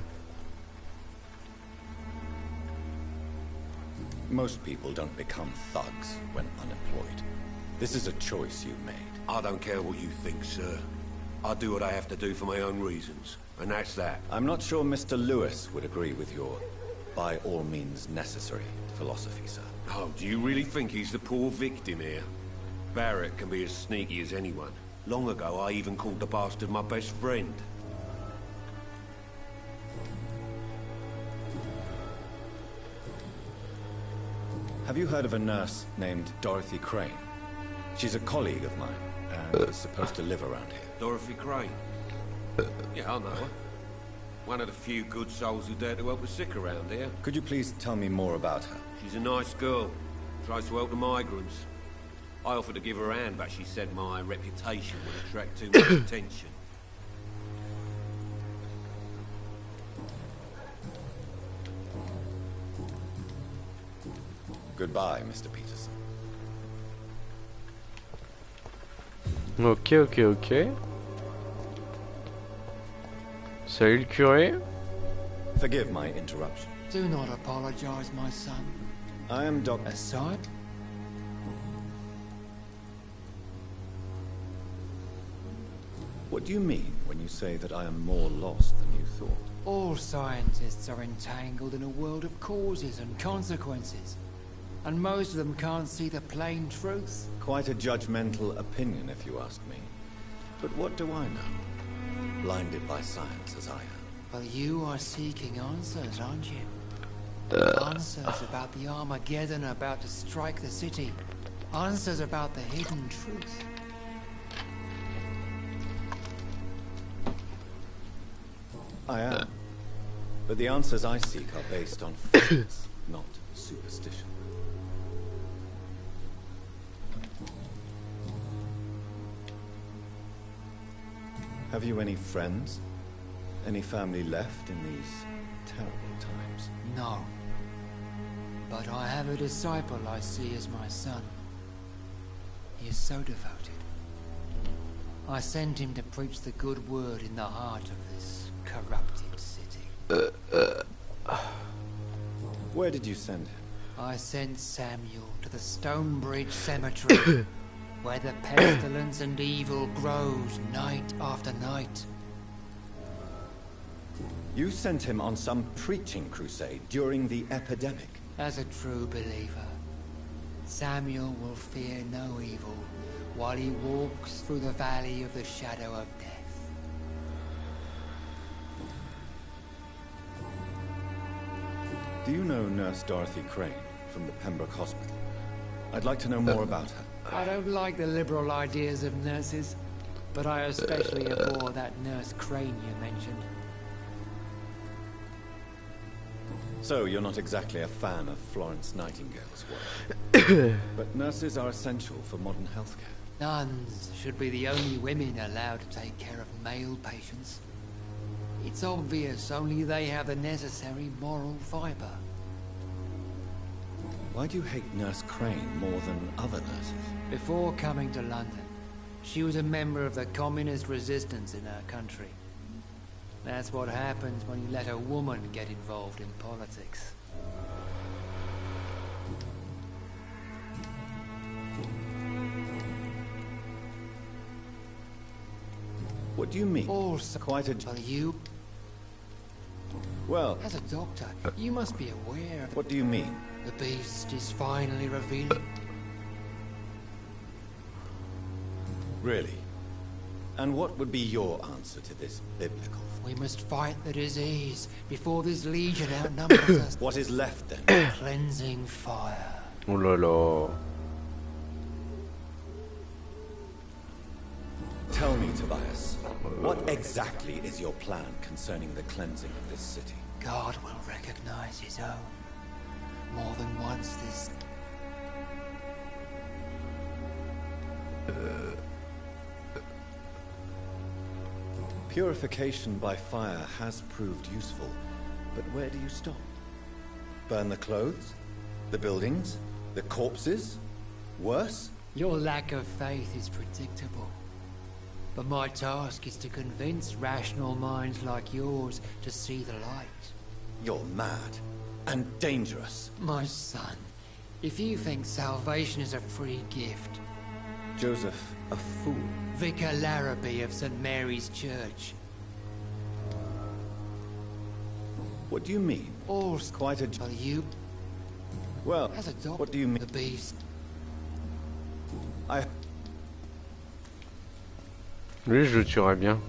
Most people don't become thugs when unemployed. This is a choice you made. I don't care what you think, sir. I do what I have to do for my own reasons, and that's that. I'm not sure Mr. Lewis would agree with your by all means necessary philosophy, sir. Oh, do you really think he's the poor victim here? Barrett can be as sneaky as anyone. Long ago, I even called the bastard my best friend. Have you heard of a nurse named Dorothy Crane? She's a colleague of mine, and is supposed to live around here. Dorothy Crane? Yeah, I know her. One of the few good souls who dare to help the sick around here. Could you please tell me more about her? She's a nice girl. Tries to help the migrants. I offered to give her a hand, but she said my reputation would attract too much attention. Goodbye, Mr. Peterson. Ok. Salut le curé. Forgive my interruption. Do not apologize, my son. I am Dr. Aside? What do you mean when you say that I am more lost than you thought? All scientists are entangled in a world of causes and consequences. And most of them can't see the plain truth. Quite a judgmental opinion, if you ask me. But what do I know? Blinded by science as I am. Well, you are seeking answers, aren't you? Answers about the Armageddon about to strike the city. Answers about the hidden truth. I am. But the answers I seek are based on facts, not superstition. Have you any friends? Any family left in these terrible times? No. But I have a disciple I see as my son. He is so devoted. I sent him to preach the good word in the heart of this corrupted city. Where did you send him? I sent Samuel to the Stonebridge Cemetery, where the pestilence and evil grows night after night. You sent him on some preaching crusade during the epidemic. As a true believer, Samuel will fear no evil while he walks through the valley of the shadow of death. Do you know Nurse Dorothy Crane from the Pembroke Hospital? I'd like to know more about her. I don't like the liberal ideas of nurses, but I especially abhor that Nurse Crane you mentioned. So, you're not exactly a fan of Florence Nightingale's work. But nurses are essential for modern healthcare. Nuns should be the only women allowed to take care of male patients. It's obvious only they have the necessary moral fiber. Why do you hate Nurse Crane more than other nurses? Before coming to London, she was a member of the communist resistance in her country. That's what happens when you let a woman get involved in politics. What do you mean? Also, quite a... Well, you... Well... As a doctor, you must be aware of... What do you mean? The beast is finally revealing. Really? And what would be your answer to this biblical? We must fight the disease before this legion outnumbers us. What is left then? Cleansing fire. Oh là là. Tell me, Tobias, what exactly is your plan concerning the cleansing of this city? God will recognize his own. More than once this... Purification by fire has proved useful, but where do you stop? Burn the clothes? The buildings? The corpses? Worse? Your lack of faith is predictable. But my task is to convince rational minds like yours to see the light. You're mad. And dangerous. My son, if you think salvation is a free gift... Joseph, a fool. Vicar Larrabee of St. Mary's Church. What do you mean? All's quite a... You... Well, as a doctor, what do you mean? The beast. Lui, je le tuerais bien.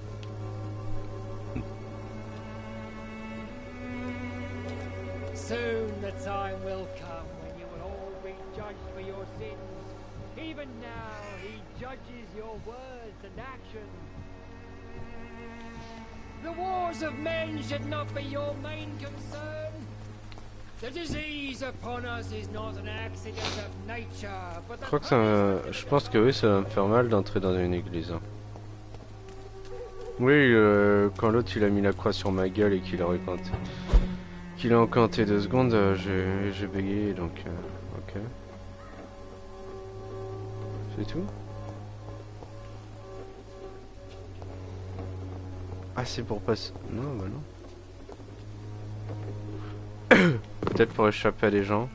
Soon the time will come when you will all be judged for your sins. Even now, he judges your words and actions. The wars of men should not be your main concern. The disease upon us is not an accident of nature, but Je crois que ça... Je pense que oui, ça va me faire mal d'entrer dans une église. Oui, quand l'autre il a mis la croix sur ma gueule et qu'il a recanté. Qu'il a encanté 2 secondes, j'ai bégayé donc... ok. C'est tout? Ah, c'est pour passer... Non, bah non. Peut-être pour échapper à des gens.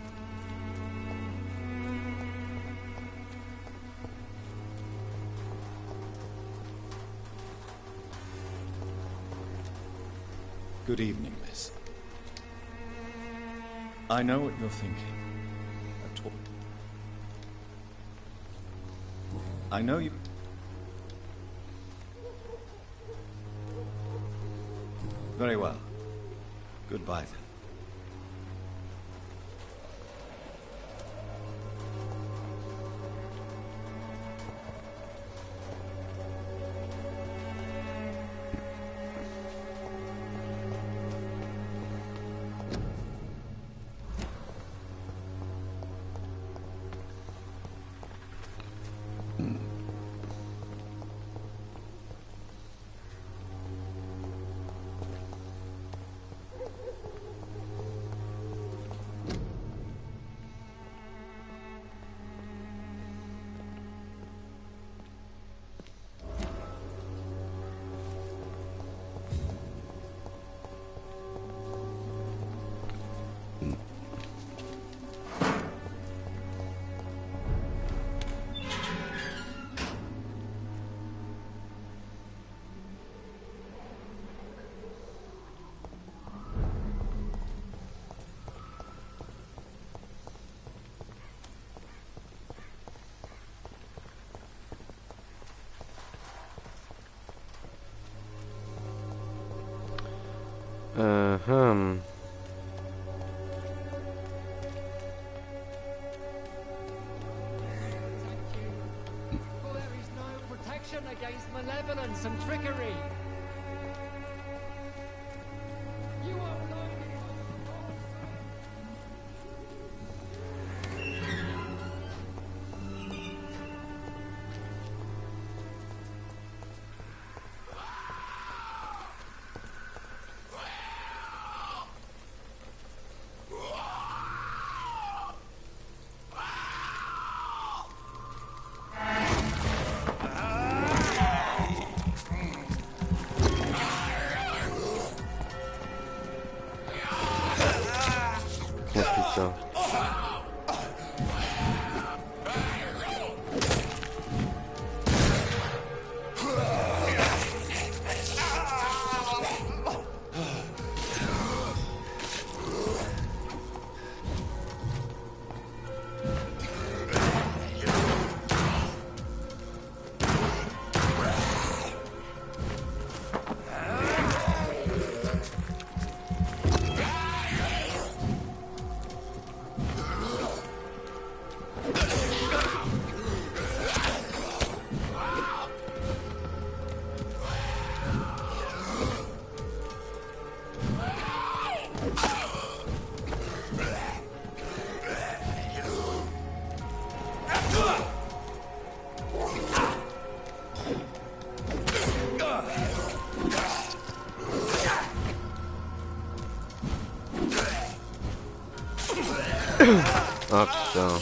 Good evening, miss. I know what you're thinking. I know you... Very well. Goodbye then. Against malevolence and trickery. You are alone. Ah putain.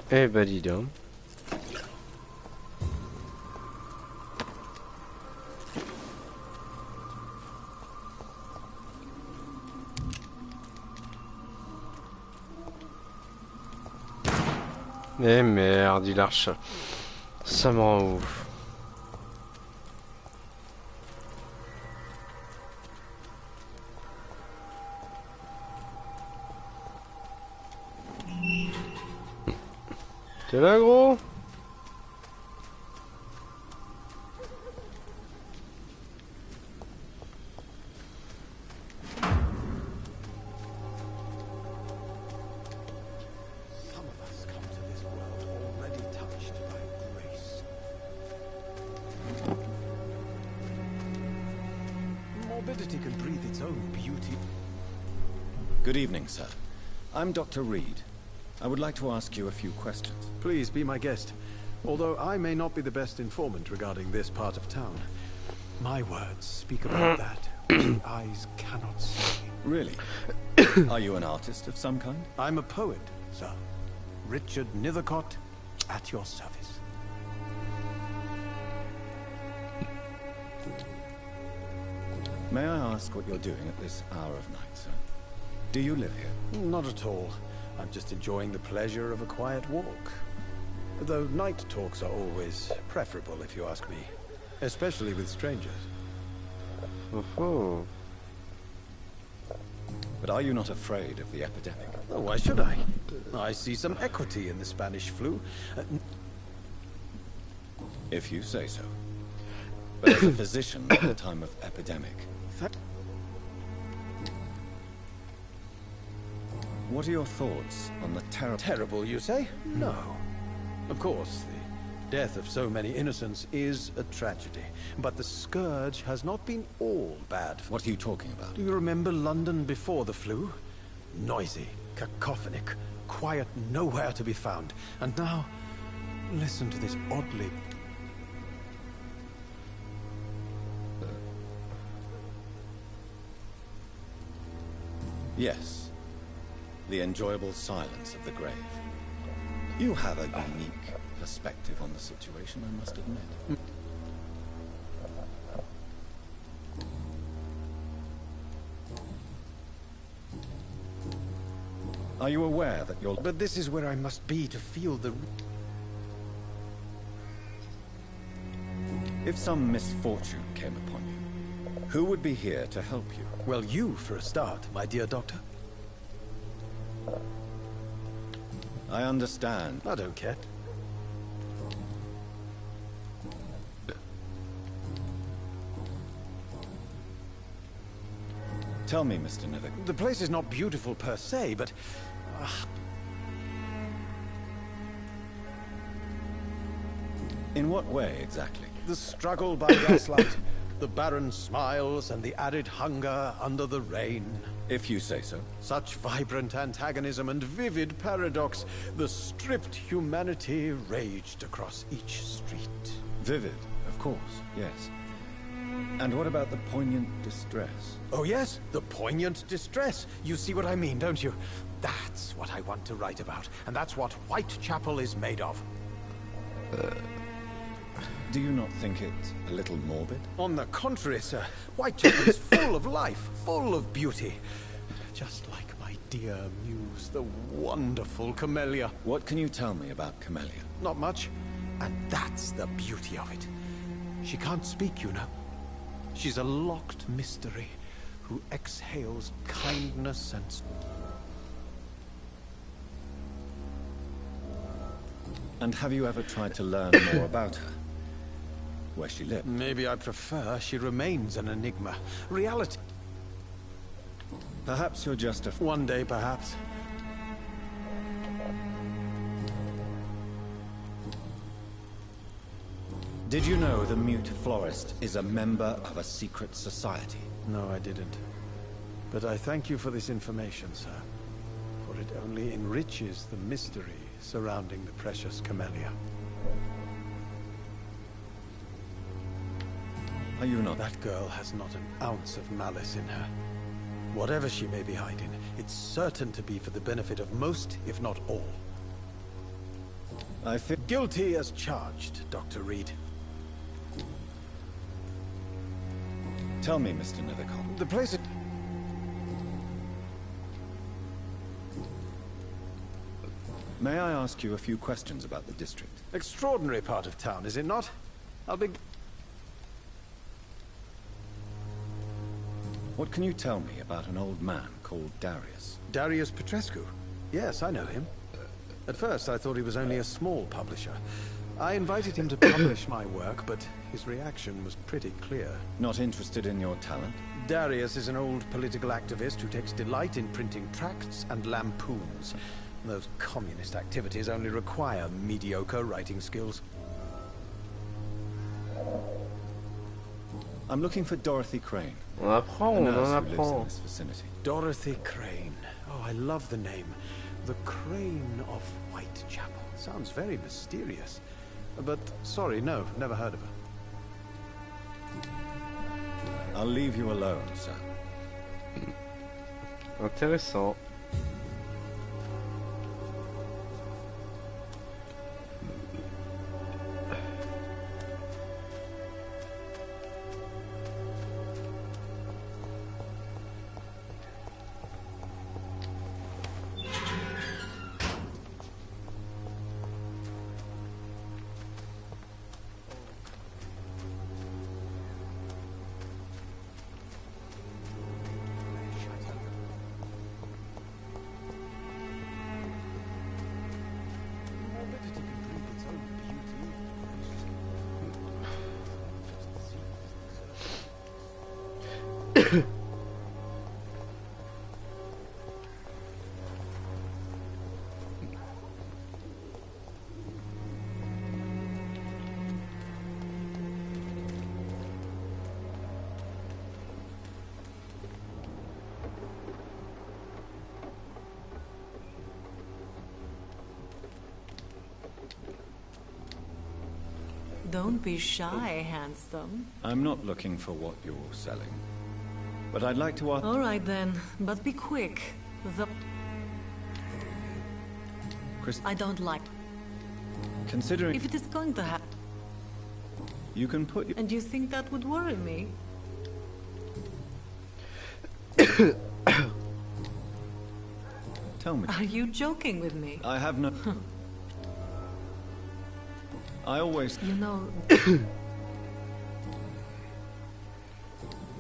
Eh ben dis donc. Eh merde, il arche. Ça me rend ouf. T'es là, gros? Morbidity can breathe its own beauty. Good evening, sir. I'm Dr. Reed. I would like to ask you a few questions. Please be my guest. Although I may not be the best informant regarding this part of town, my words speak about that which the eyes cannot see. Really? Are you an artist of some kind? I'm a poet, sir. Richard Nethercott, at your service. May I ask what you're doing at this hour of night, sir? Do you live here? Not at all. I'm just enjoying the pleasure of a quiet walk. Though night talks are always preferable, if you ask me. Especially with strangers. Oh. But are you not afraid of the epidemic? Oh, why should I? I see some equity in the Spanish flu. If you say so. But as a physician at a time of epidemic, what are your thoughts on the Terrible, you say? No. Of course, the death of so many innocents is a tragedy. But the scourge has not been all bad. What are you talking about? Do you remember London before the flu? Noisy, cacophonic, quiet nowhere to be found. And now, listen to this oddly... Yes. The enjoyable silence of the grave. You have a unique perspective on the situation, I must admit. Are you aware that you're... But this is where I must be to feel the... If some misfortune came upon you, who would be here to help you? Well, you for a start, my dear doctor. I understand. I don't care. Tell me, Mr. Nivik. The place is not beautiful per se, but... In what way, exactly? The struggle by gaslight, the barren smiles, and the arid hunger under the rain. If you say so. Such vibrant antagonism and vivid paradox, the stripped humanity raged across each street. Vivid, of course, yes. And what about the poignant distress? Oh yes, the poignant distress. You see what I mean, don't you? That's what I want to write about, and that's what Whitechapel is made of. Do you not think it a little morbid? On the contrary, sir. Whitechapel is full of life, full of beauty. Just like my dear muse, the wonderful Camellia. What can you tell me about Camellia? Not much. And that's the beauty of it. She can't speak, you know. She's a locked mystery who exhales kindness and... And have you ever tried to learn more about her? Where she lived? Maybe I prefer she remains an enigma. Reality... Perhaps you're just a... One day, perhaps. Did you know the mute florist is a member of a secret society? No, I didn't. But I thank you for this information, sir. For it only enriches the mystery surrounding the precious Camellia. Are you not? That girl has not an ounce of malice in her. Whatever she may be hiding, it's certain to be for the benefit of most, if not all. I feel guilty as charged, Dr. Reed. Tell me, Mr. Nethercott. The place... May I ask you a few questions about the district? Extraordinary part of town, is it not? I'll be... What can you tell me about an old man called Darius? Darius Petrescu? Yes, I know him. At first, I thought he was only a small publisher. I invited him to publish my work, but his reaction was pretty clear. Not interested in your talent? Darius is an old political activist who takes delight in printing tracts and lampoons. Those communist activities only require mediocre writing skills. I'm looking for Dorothy Crane. On apprend, on en apprend. Dorothy Crane. Oh, I love the name. The Crane of Whitechapel. Sounds very mysterious. But, sorry, no, never heard of her. I'll leave you alone, sir. Intéressant. Don't be shy, handsome. I'm not looking for what you're selling. But I'd like to ask... All right then, but be quick. I don't like... Considering... If it is going to happen... You can put... And you think that would worry me? Tell me. Are you joking with me? I have no... I always... You know...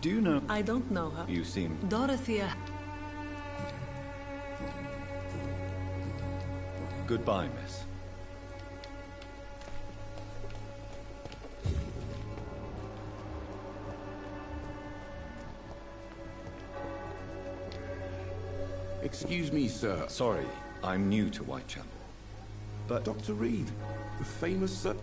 Do you know... I don't know her. You seem... Dorothea... Goodbye, miss. Excuse me, sir. Sorry, I'm new to Whitechapel. But... Dr. Reed, the famous sir...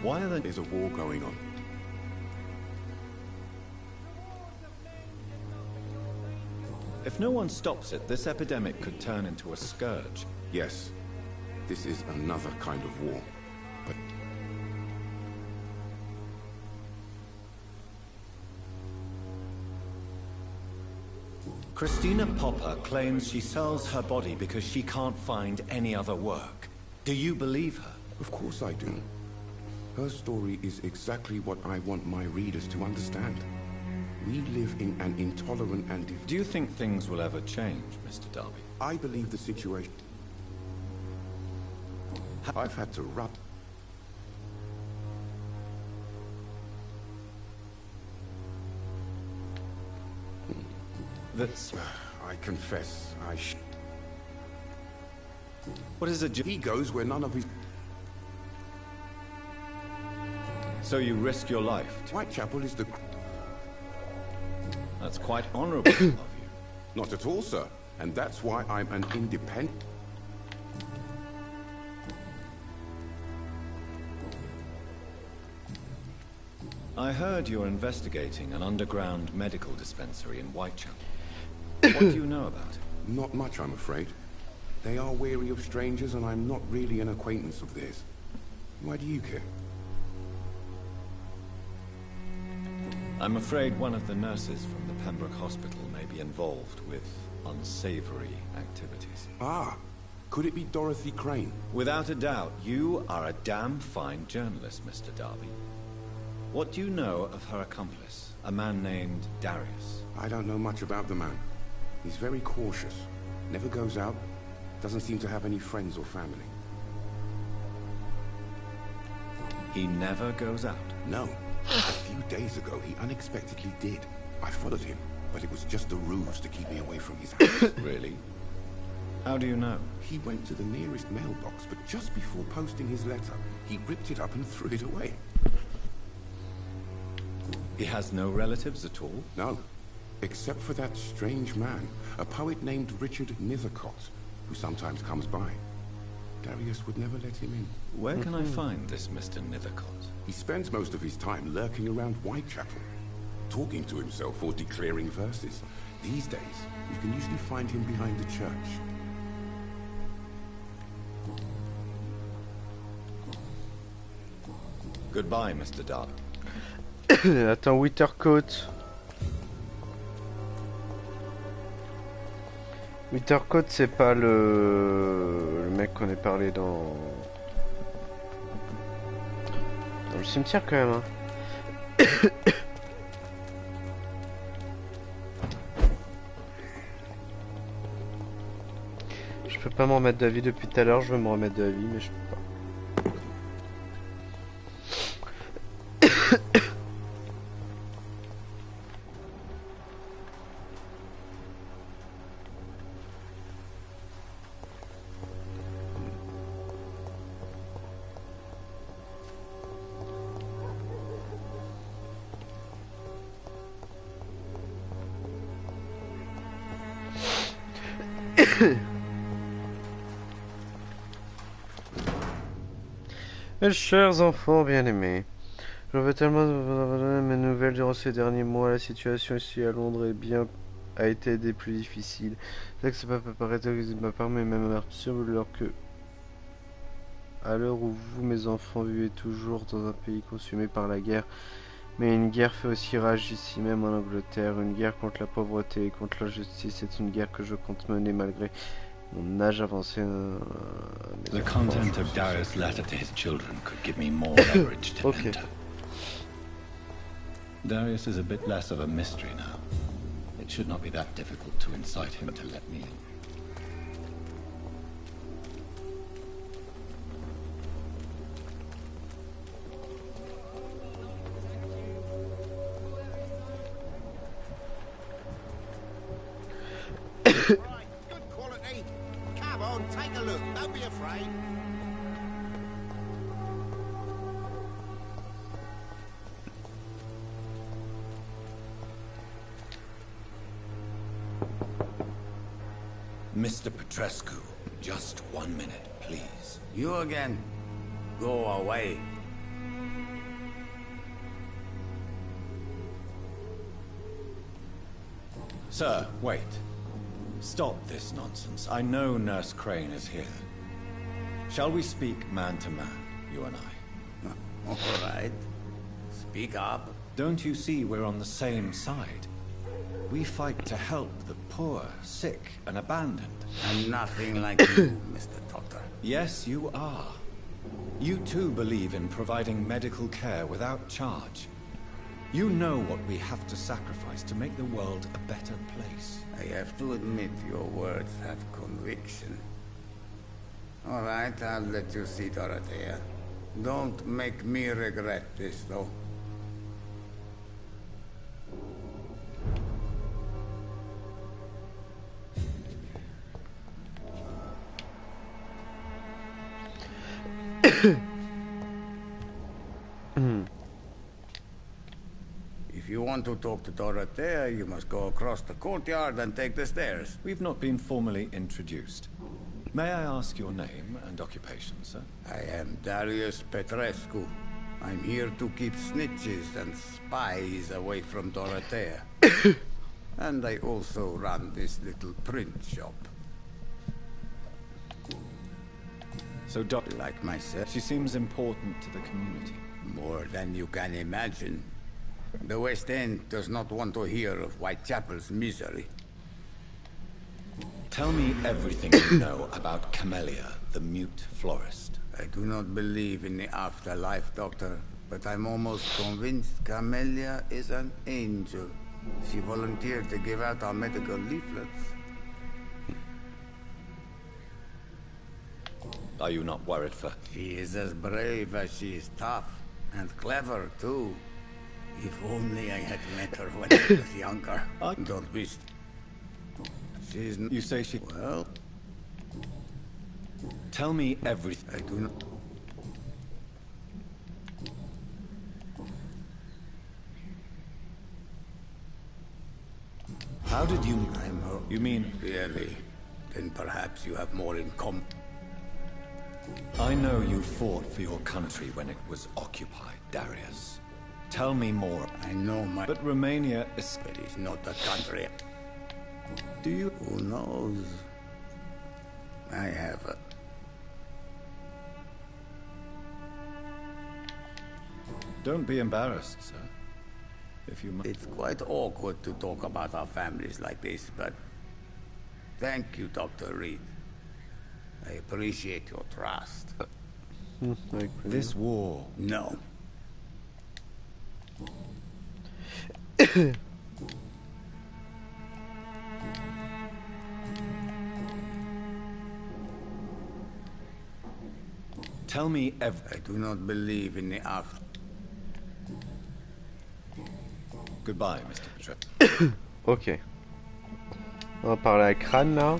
Why are there... There's a war going on. If no one stops it, this epidemic could turn into a scourge. Yes, this is another kind of war. But... Christina Popper claims she sells her body because she can't find any other work. Do you believe her? Of course I do. Her story is exactly what I want my readers to understand. We live in an intolerant and... Do you think things will ever change, Mr. Darby? I believe the situation... I've had to rub... That's... I confess, What is it? He goes where none of his... So you risk your life? Whitechapel is the... That's quite honorable of you. Not at all, sir. And that's why I'm an independent... I heard you're investigating an underground medical dispensary in Whitechapel. What do you know about it? Not much, I'm afraid. They are wary of strangers, and I'm not really an acquaintance of theirs. Why do you care? I'm afraid one of the nurses from the Pembroke Hospital may be involved with unsavory activities. Ah, could it be Dorothy Crane? Without a doubt, you are a damn fine journalist, Mr. Darby. What do you know of her accomplice, a man named Darius? I don't know much about the man. He's very cautious, never goes out, doesn't seem to have any friends or family. He never goes out? No. A few days ago, he unexpectedly did. I followed him, but it was just a ruse to keep me away from his house. Really? How do you know? He went to the nearest mailbox, but just before posting his letter, he ripped it up and threw it away. He has no relatives at all? No. Except for that strange man, a poet named Richard Nethercott, who sometimes comes by. Darius would never let him in. Where can I find this Mr. Nethercott? He spends most of his time lurking around Whitechapel, talking to himself or declaring verses. These days, you can usually find him behind the church. Goodbye, Mr. Darby. Attends, Wintercoat. Wintercoat, c'est pas le mec qu'on a parlé dans le cimetière quand même. Hein. Je peux pas m'en remettre d'avis depuis tout à l'heure. Je veux me remettre d'avis, mais je peux pas. Mes chers enfants bien-aimés, j'en veux tellement de vous donner mes nouvelles durant ces derniers mois. La situation ici à Londres a été des plus difficiles. C'est que ça peut paraître de ma part, mais même absurde, à l'heure où vous, mes enfants, vivez toujours dans un pays consumé par la guerre. Mais une guerre fait aussi rage ici même en Angleterre. Une guerre contre la pauvreté et contre l'injustice. C'est une guerre que je compte mener malgré mon âge avancé. The content of Darius' letter to his children could give me more leverage to enter. Darius is a bit less of a mystery now. It should not be that difficult to incite him to let me in. Take a look, don't be afraid. Mr. Petrescu, just 1 minute, please. You again? Go away. Sir, wait. Stop this nonsense. I know Nurse Crane is here. Shall we speak man to man, you and I? All right. Speak up. Don't you see we're on the same side? We fight to help the poor, sick, and abandoned. I'm nothing like you, Mr. Doctor. Yes, you are. You too believe in providing medical care without charge. You know what we have to sacrifice to make the world a better place. I have to admit your words have conviction. All right, I'll let you see Dorothea. Don't make me regret this, though. If you want to talk to Dorothea, you must go across the courtyard and take the stairs. We've not been formally introduced. May I ask your name and occupation, sir? I am Darius Petrescu. I'm here to keep snitches and spies away from Dorothea. And I also run this little print shop. So, like myself, she seems important to the community. More than you can imagine. The West End does not want to hear of Whitechapel's misery. Tell me everything you know about Camellia, the mute florist. I do not believe in the afterlife, Doctor, but I'm almost convinced Camellia is an angel. She volunteered to give out our medical leaflets. Are you not worried for... She is as brave as she is tough, and clever, too. If only I had met her when I was younger. Don't be... She's... You say she... Well... Tell me everything. I do not... How did you... I'm her... You mean... Really? Then perhaps you have more in common. I know you fought for your country when it was occupied, Darius. Tell me more. I know my... But Romania is... It is not a country. Do you... Who knows? I have a... Don't be embarrassed, sir. If you... It's quite awkward to talk about our families like this, but... Thank you, Dr. Reed. I appreciate your trust. This war... No. Tell me I do not believe in the after... Goodbye, Mr. Petrescu. Ok. On va parler à Crâne là.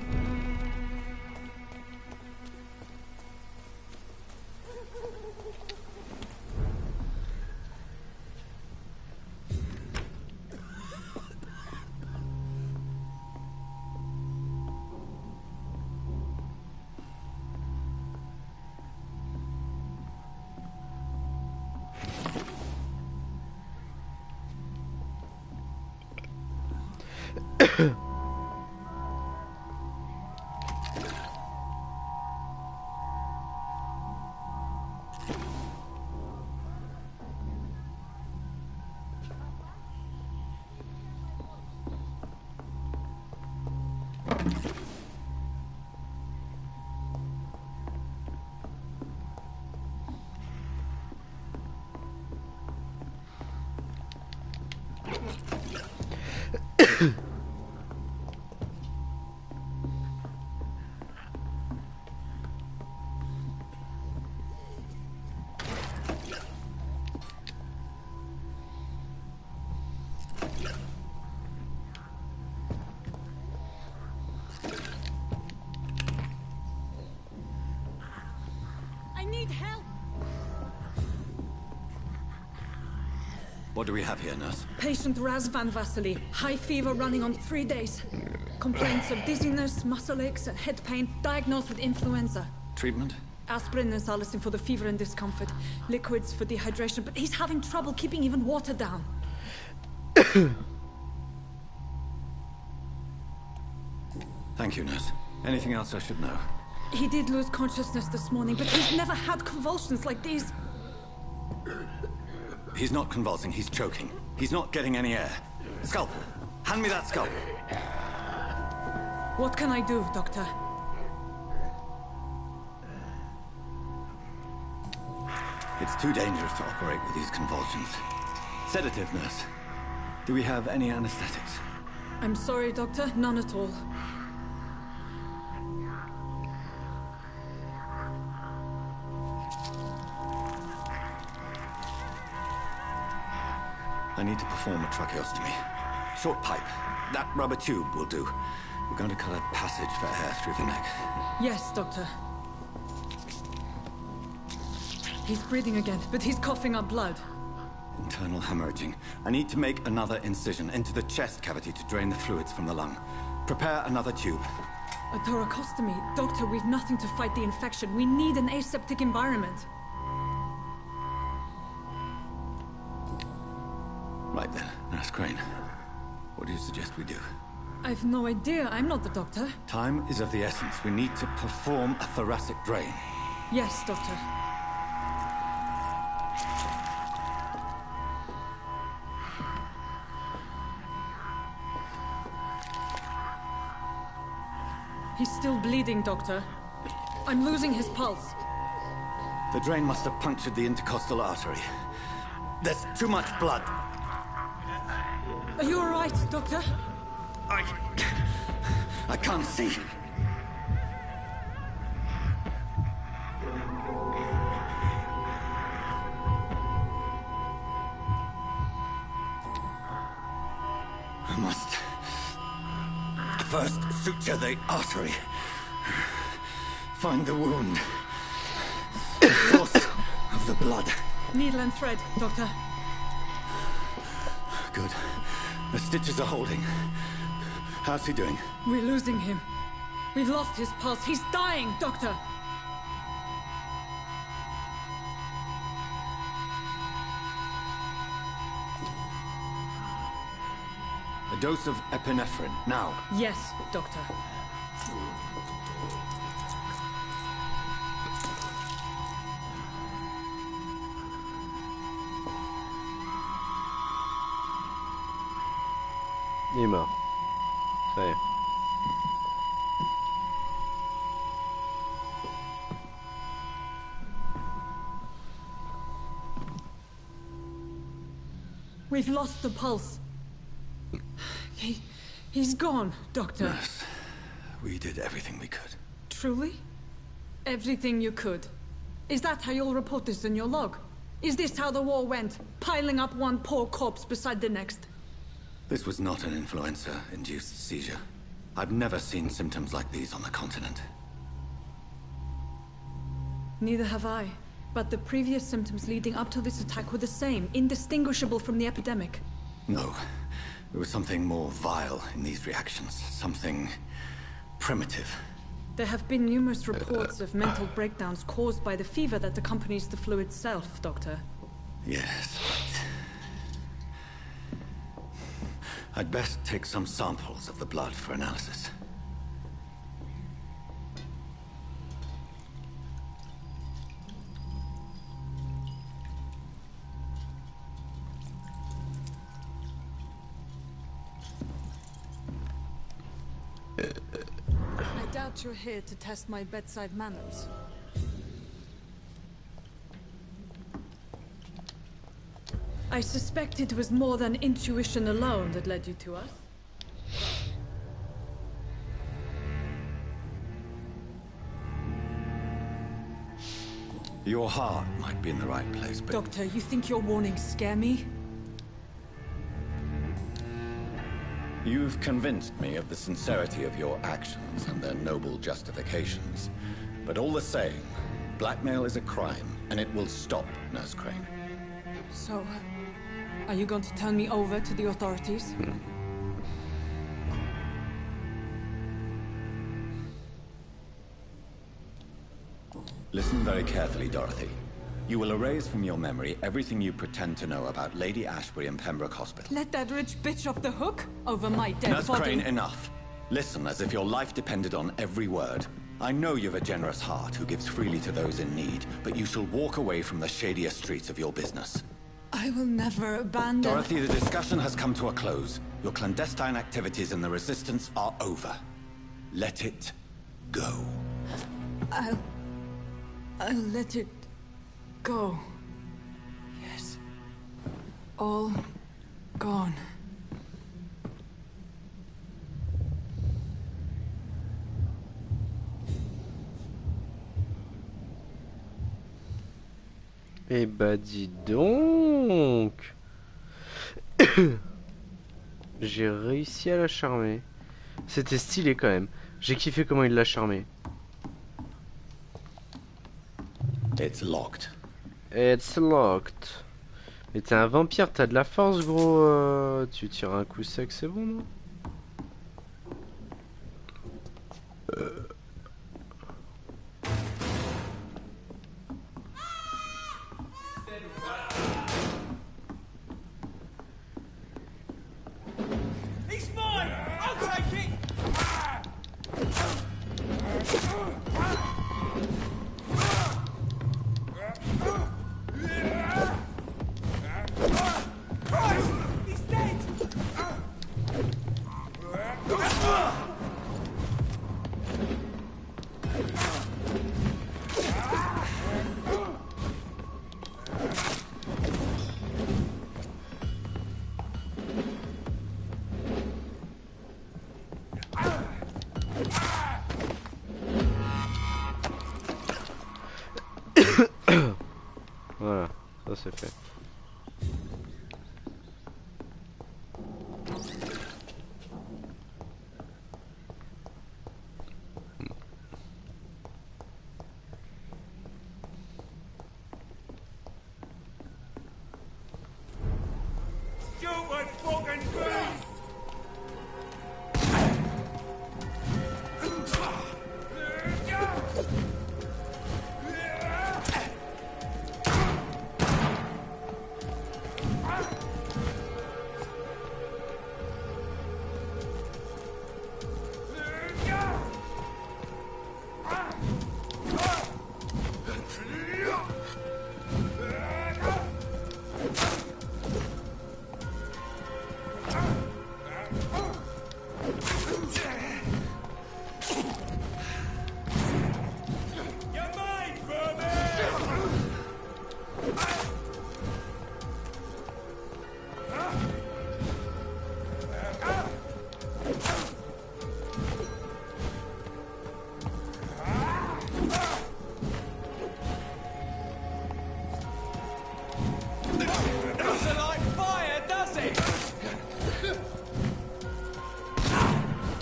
What do we have here, nurse? Patient Raz Van Vasily. High fever running on 3 days. Complaints of dizziness, muscle aches, and head pain. Diagnosed with influenza. Treatment? Aspirin and salicin for the fever and discomfort. Liquids for dehydration, but he's having trouble keeping even water down. Thank you, nurse. Anything else I should know? He did lose consciousness this morning, but he's never had convulsions like these. He's not convulsing, he's choking. He's not getting any air. Scalpel. Hand me that skull. What can I do, Doctor? It's too dangerous to operate with these convulsions. Sedative, nurse. Do we have any anesthetics? I'm sorry, Doctor. None at all. I need to perform a tracheostomy. Short pipe. That rubber tube will do. We're going to cut a passage for air through the neck. Yes, Doctor. He's breathing again, but he's coughing up blood. Internal hemorrhaging. I need to make another incision into the chest cavity to drain the fluids from the lung. Prepare another tube. A thoracostomy? Doctor, we've nothing to fight the infection. We need an aseptic environment. Right then, Nurse Crane. What do you suggest we do? I've no idea. I'm not the doctor. Time is of the essence. We need to perform a thoracic drain. Yes, Doctor. He's still bleeding, Doctor. I'm losing his pulse. The drain must have punctured the intercostal artery. There's too much blood. Are you all right, Doctor? I can't see. I must first suture the artery. Find the wound. The source of the blood. Needle and thread, Doctor. Good. The stitches are holding. How's he doing? We're losing him. We've lost his pulse. He's dying, Doctor. A dose of epinephrine, now. Yes, Doctor. Il est mort. Ça y est. We've lost the pulse. He's gone, Doctor. Yes. We did everything we could. Truly? Everything you could. Is that how you'll report this in your log? Is this how the war went? Piling up one poor corpse beside the next? This was not an influenza-induced seizure. I've never seen symptoms like these on the continent. Neither have I. But the previous symptoms leading up to this attack were the same, indistinguishable from the epidemic. No. There was something more vile in these reactions. Something primitive. There have been numerous reports of mental breakdowns caused by the fever that accompanies the flu itself, Doctor. Yes, but I'd best take some samples of the blood for analysis. I doubt you're here to test my bedside manners. I suspect it was more than intuition alone that led you to us. Your heart might be in the right place, but... Doctor, you think your warnings scare me? You've convinced me of the sincerity of your actions and their noble justifications. But all the same, blackmail is a crime, and it will stop, Nurse Crane. So, are you going to turn me over to the authorities? Listen very carefully, Dorothy. You will erase from your memory everything you pretend to know about Lady Ashbury and Pembroke Hospital. Let that rich bitch off the hook over my dead Nurse body. Crane, enough. Listen as if your life depended on every word. I know you've a generous heart who gives freely to those in need, but you shall walk away from the shadier streets of your business. I will never abandon... Dorothy, the discussion has come to a close. Your clandestine activities in the Resistance are over. Let it go. I'll let it go. Yes. All gone. Eh bah dis donc. J'ai réussi à la charmer. C'était stylé quand même. J'ai kiffé comment il l'a charmé. It's locked. It's locked. Mais t'es un vampire, t'as de la force gros. Tu tires un coup sec, c'est bon non? Voilà, ça c'est fait.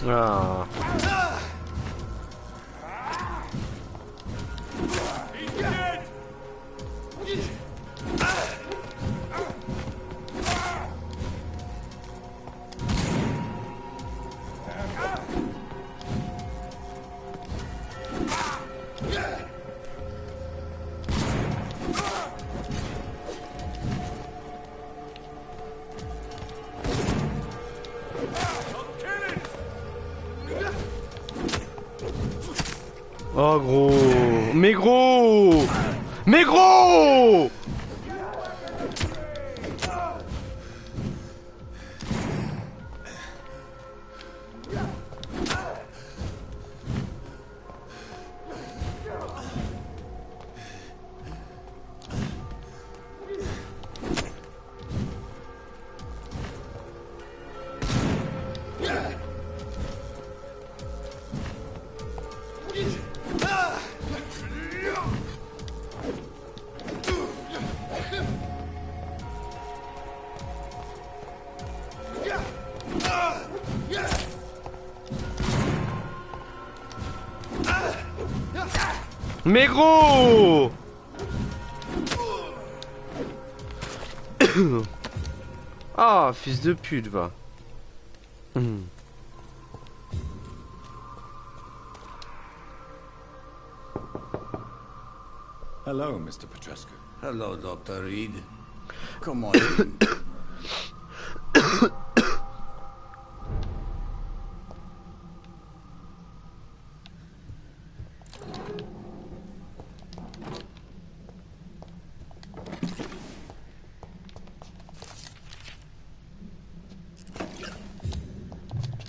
Ah. Oh gros. Mais gros. Mais gros. Mais gros. Ah, fils de pute, va. Hello, Mr. Petrescu. Hello, Dr. Reed. Come on in.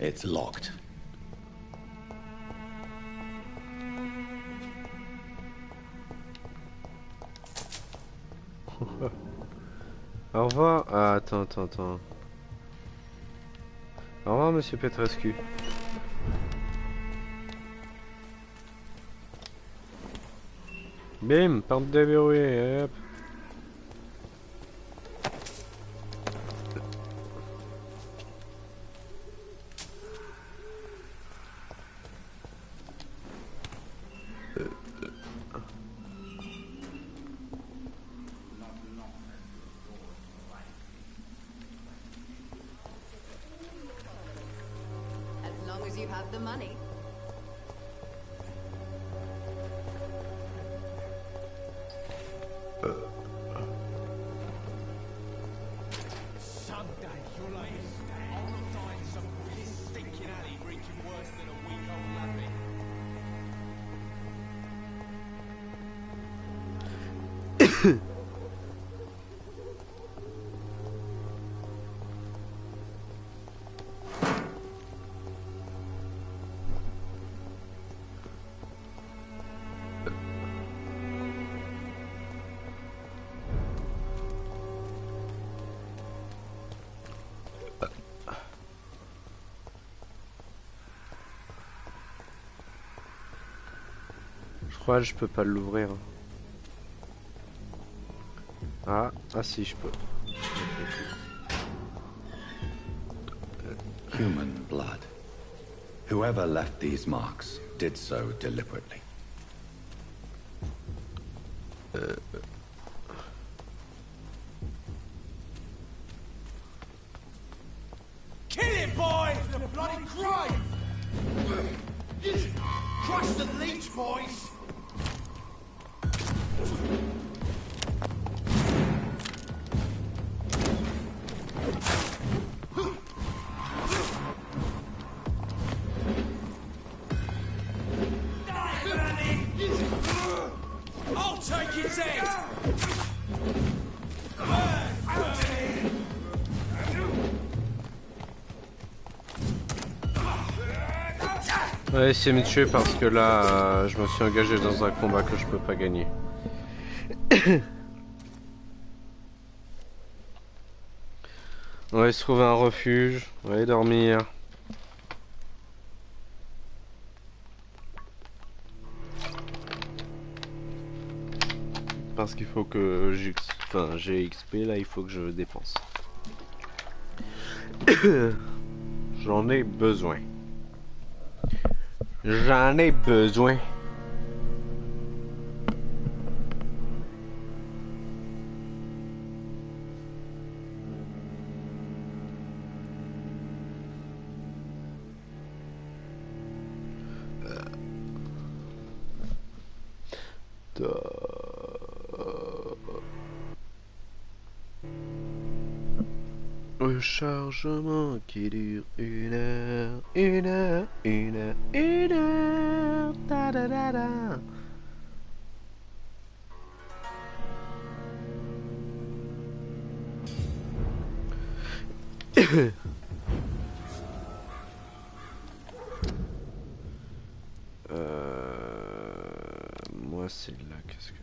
It's locked. Au revoir. Ah, attends. Au revoir, monsieur Petrescu. Bim, porte déverrouillée, hop. As long as you have the money. Someday you'll understand. I'll die in some piss stinking alley reeking worse than a week old lappy. Je crois que je peux pas l'ouvrir. Ah si je peux. Human blood. Whoever left these marks did so deliberately. Kill him, boys! The bloody grave! Crush the leech, boys! I'll take his head! On va essayer de me tuer parce que là, je me suis engagé dans un combat que je peux pas gagner. On va se trouver un refuge, on va aller dormir. Parce qu'il faut que j'ai XP là, il faut que je dépense. J'en ai besoin. J'en ai besoin. Rechargement qui dure 1 heure, 1 heure, 1 heure, 1 heure, da da da da. Moi c'est là, qu'est-ce que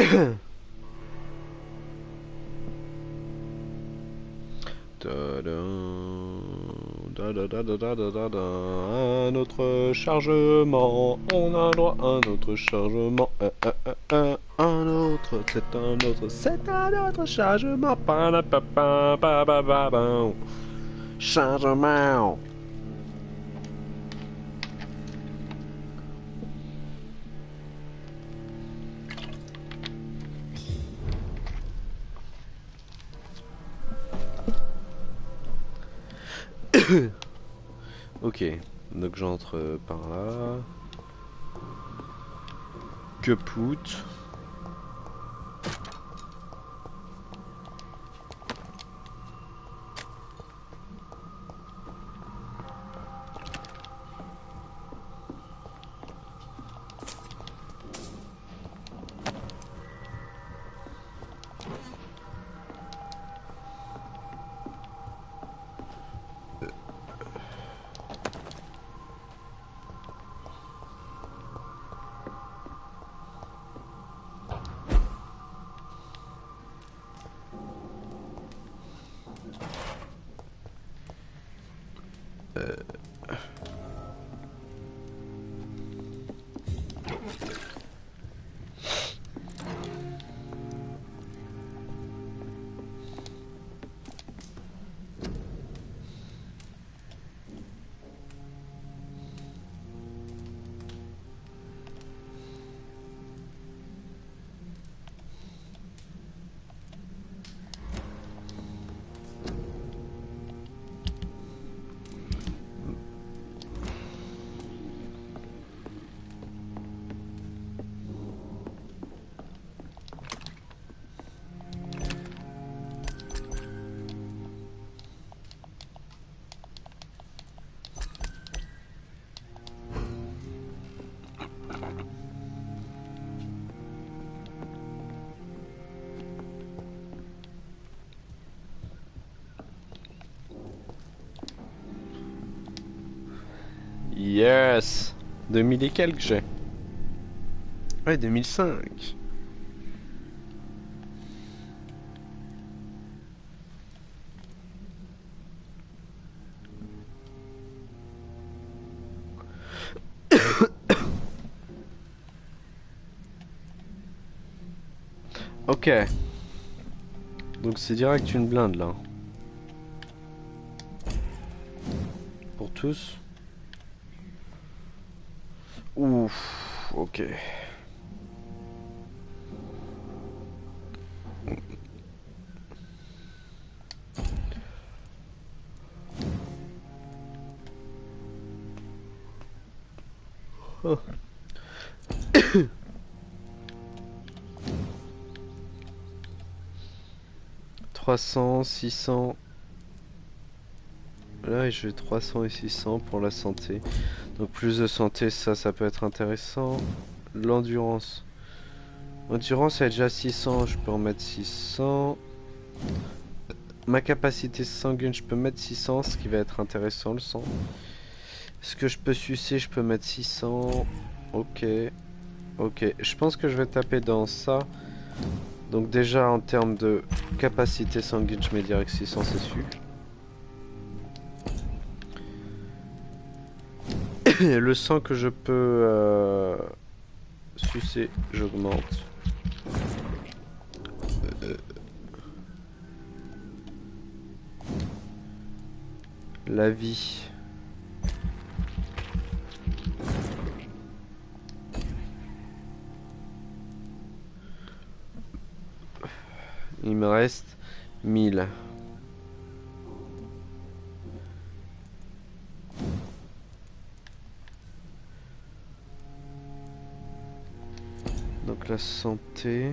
Un autre chargement, on a droit à un autre chargement. Un autre, c'est un autre chargement. Chargement. Ok, donc j'entre par là. Que pute. Yes. 2000 et quelques j'ai. Ouais, 2005. Ok. Donc c'est direct une blinde là. Pour tous. Ouf, ok. Oh. 300, 600. Là, j'ai 300 et 600 pour la santé. Donc plus de santé, ça peut être intéressant. L'endurance. Endurance, elle est déjà 600, je peux en mettre 600. Ma capacité sanguine, je peux mettre 600, ce qui va être intéressant, le sang. Ce que je peux sucer, je peux mettre 600. Ok. Ok, je pense que je vais taper dans ça. Donc déjà, en termes de capacité sanguine, je mets direct 600, c'est sûr. Le sang que je peux sucer, j'augmente. La vie. Il me reste 1000. Donc la santé.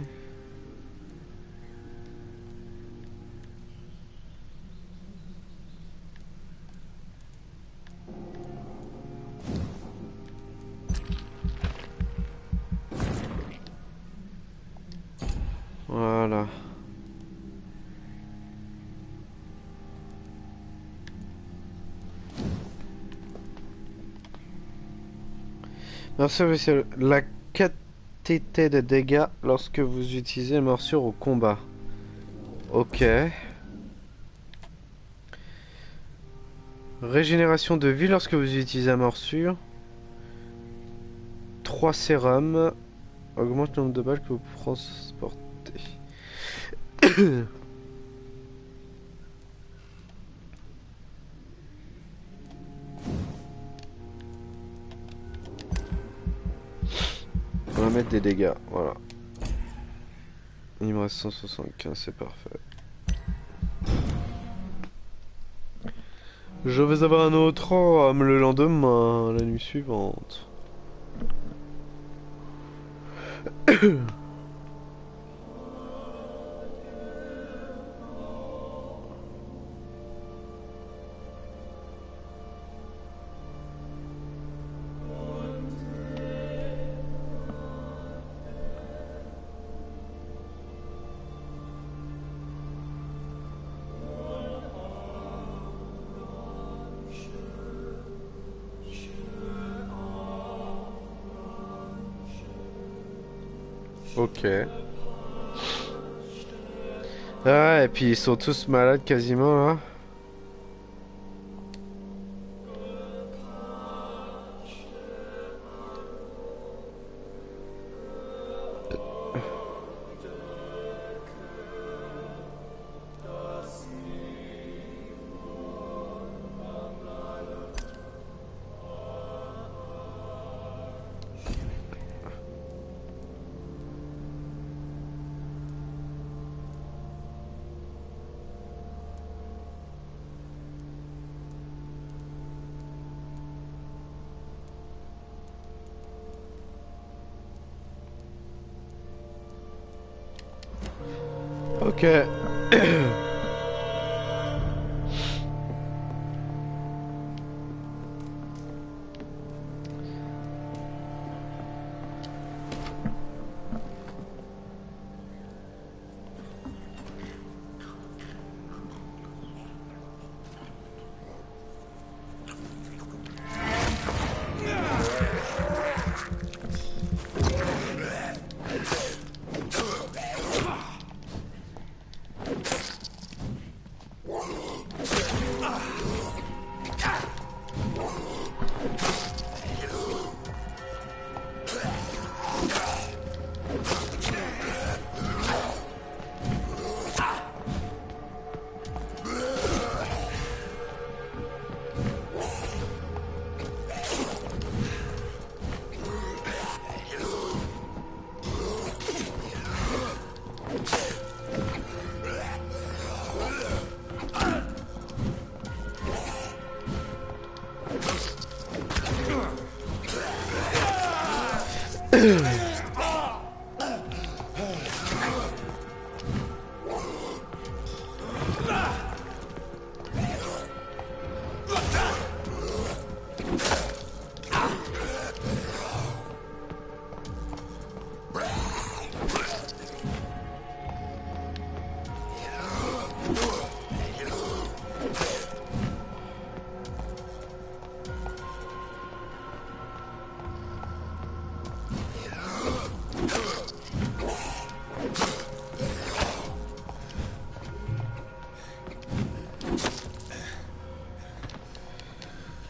Voilà. Merci, monsieur. La quantité de dégâts lorsque vous utilisez la morsure au combat. Ok. Régénération de vie lorsque vous utilisez la morsure. 3 sérums. Augmente le nombre de balles que vous transportez. On va mettre des dégâts, voilà. Il me reste 175, c'est parfait. Je vais avoir un autre homme le lendemain, la nuit suivante. Ok. Ah, et puis ils sont tous malades quasiment là. Ok.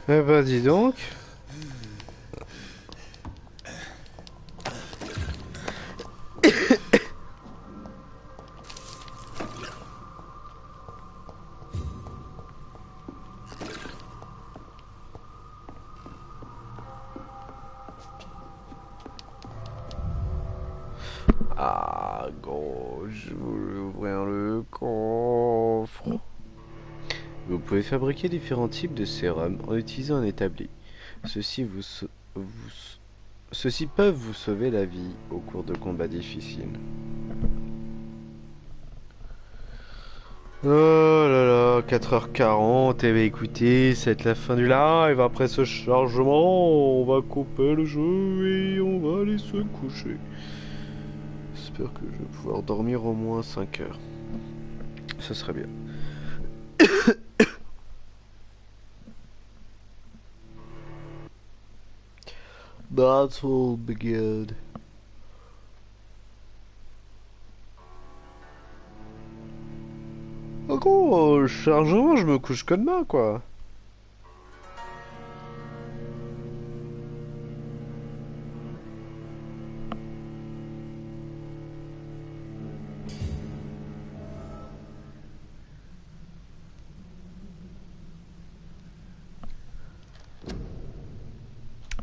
Eh ben dis donc. Ah gros, je voulais ouvrir le coffre. Vous pouvez fabriquer différents types de sérums en utilisant un établi. Ceux-ci peuvent vous sauver la vie au cours de combats difficiles. Oh là là, 4h40, et bah écoutez, c'est la fin du live. Après ce chargement, on va couper le jeu et on va aller se coucher. J'espère que je vais pouvoir dormir au moins 5 heures. Ce serait bien. That will be good. au chargement, je me couche que demain, quoi.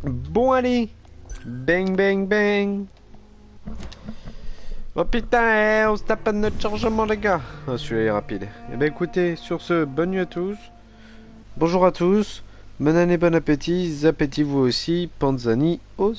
Bon, allez. Bang, bang, bang. Oh putain, on se tape à notre chargement, les gars. Ah, celui-là est rapide. Eh ben écoutez, sur ce, bonne nuit à tous. Bonjour à tous. Bonne année, bon appétit. Appétit vous aussi. Panzani aussi.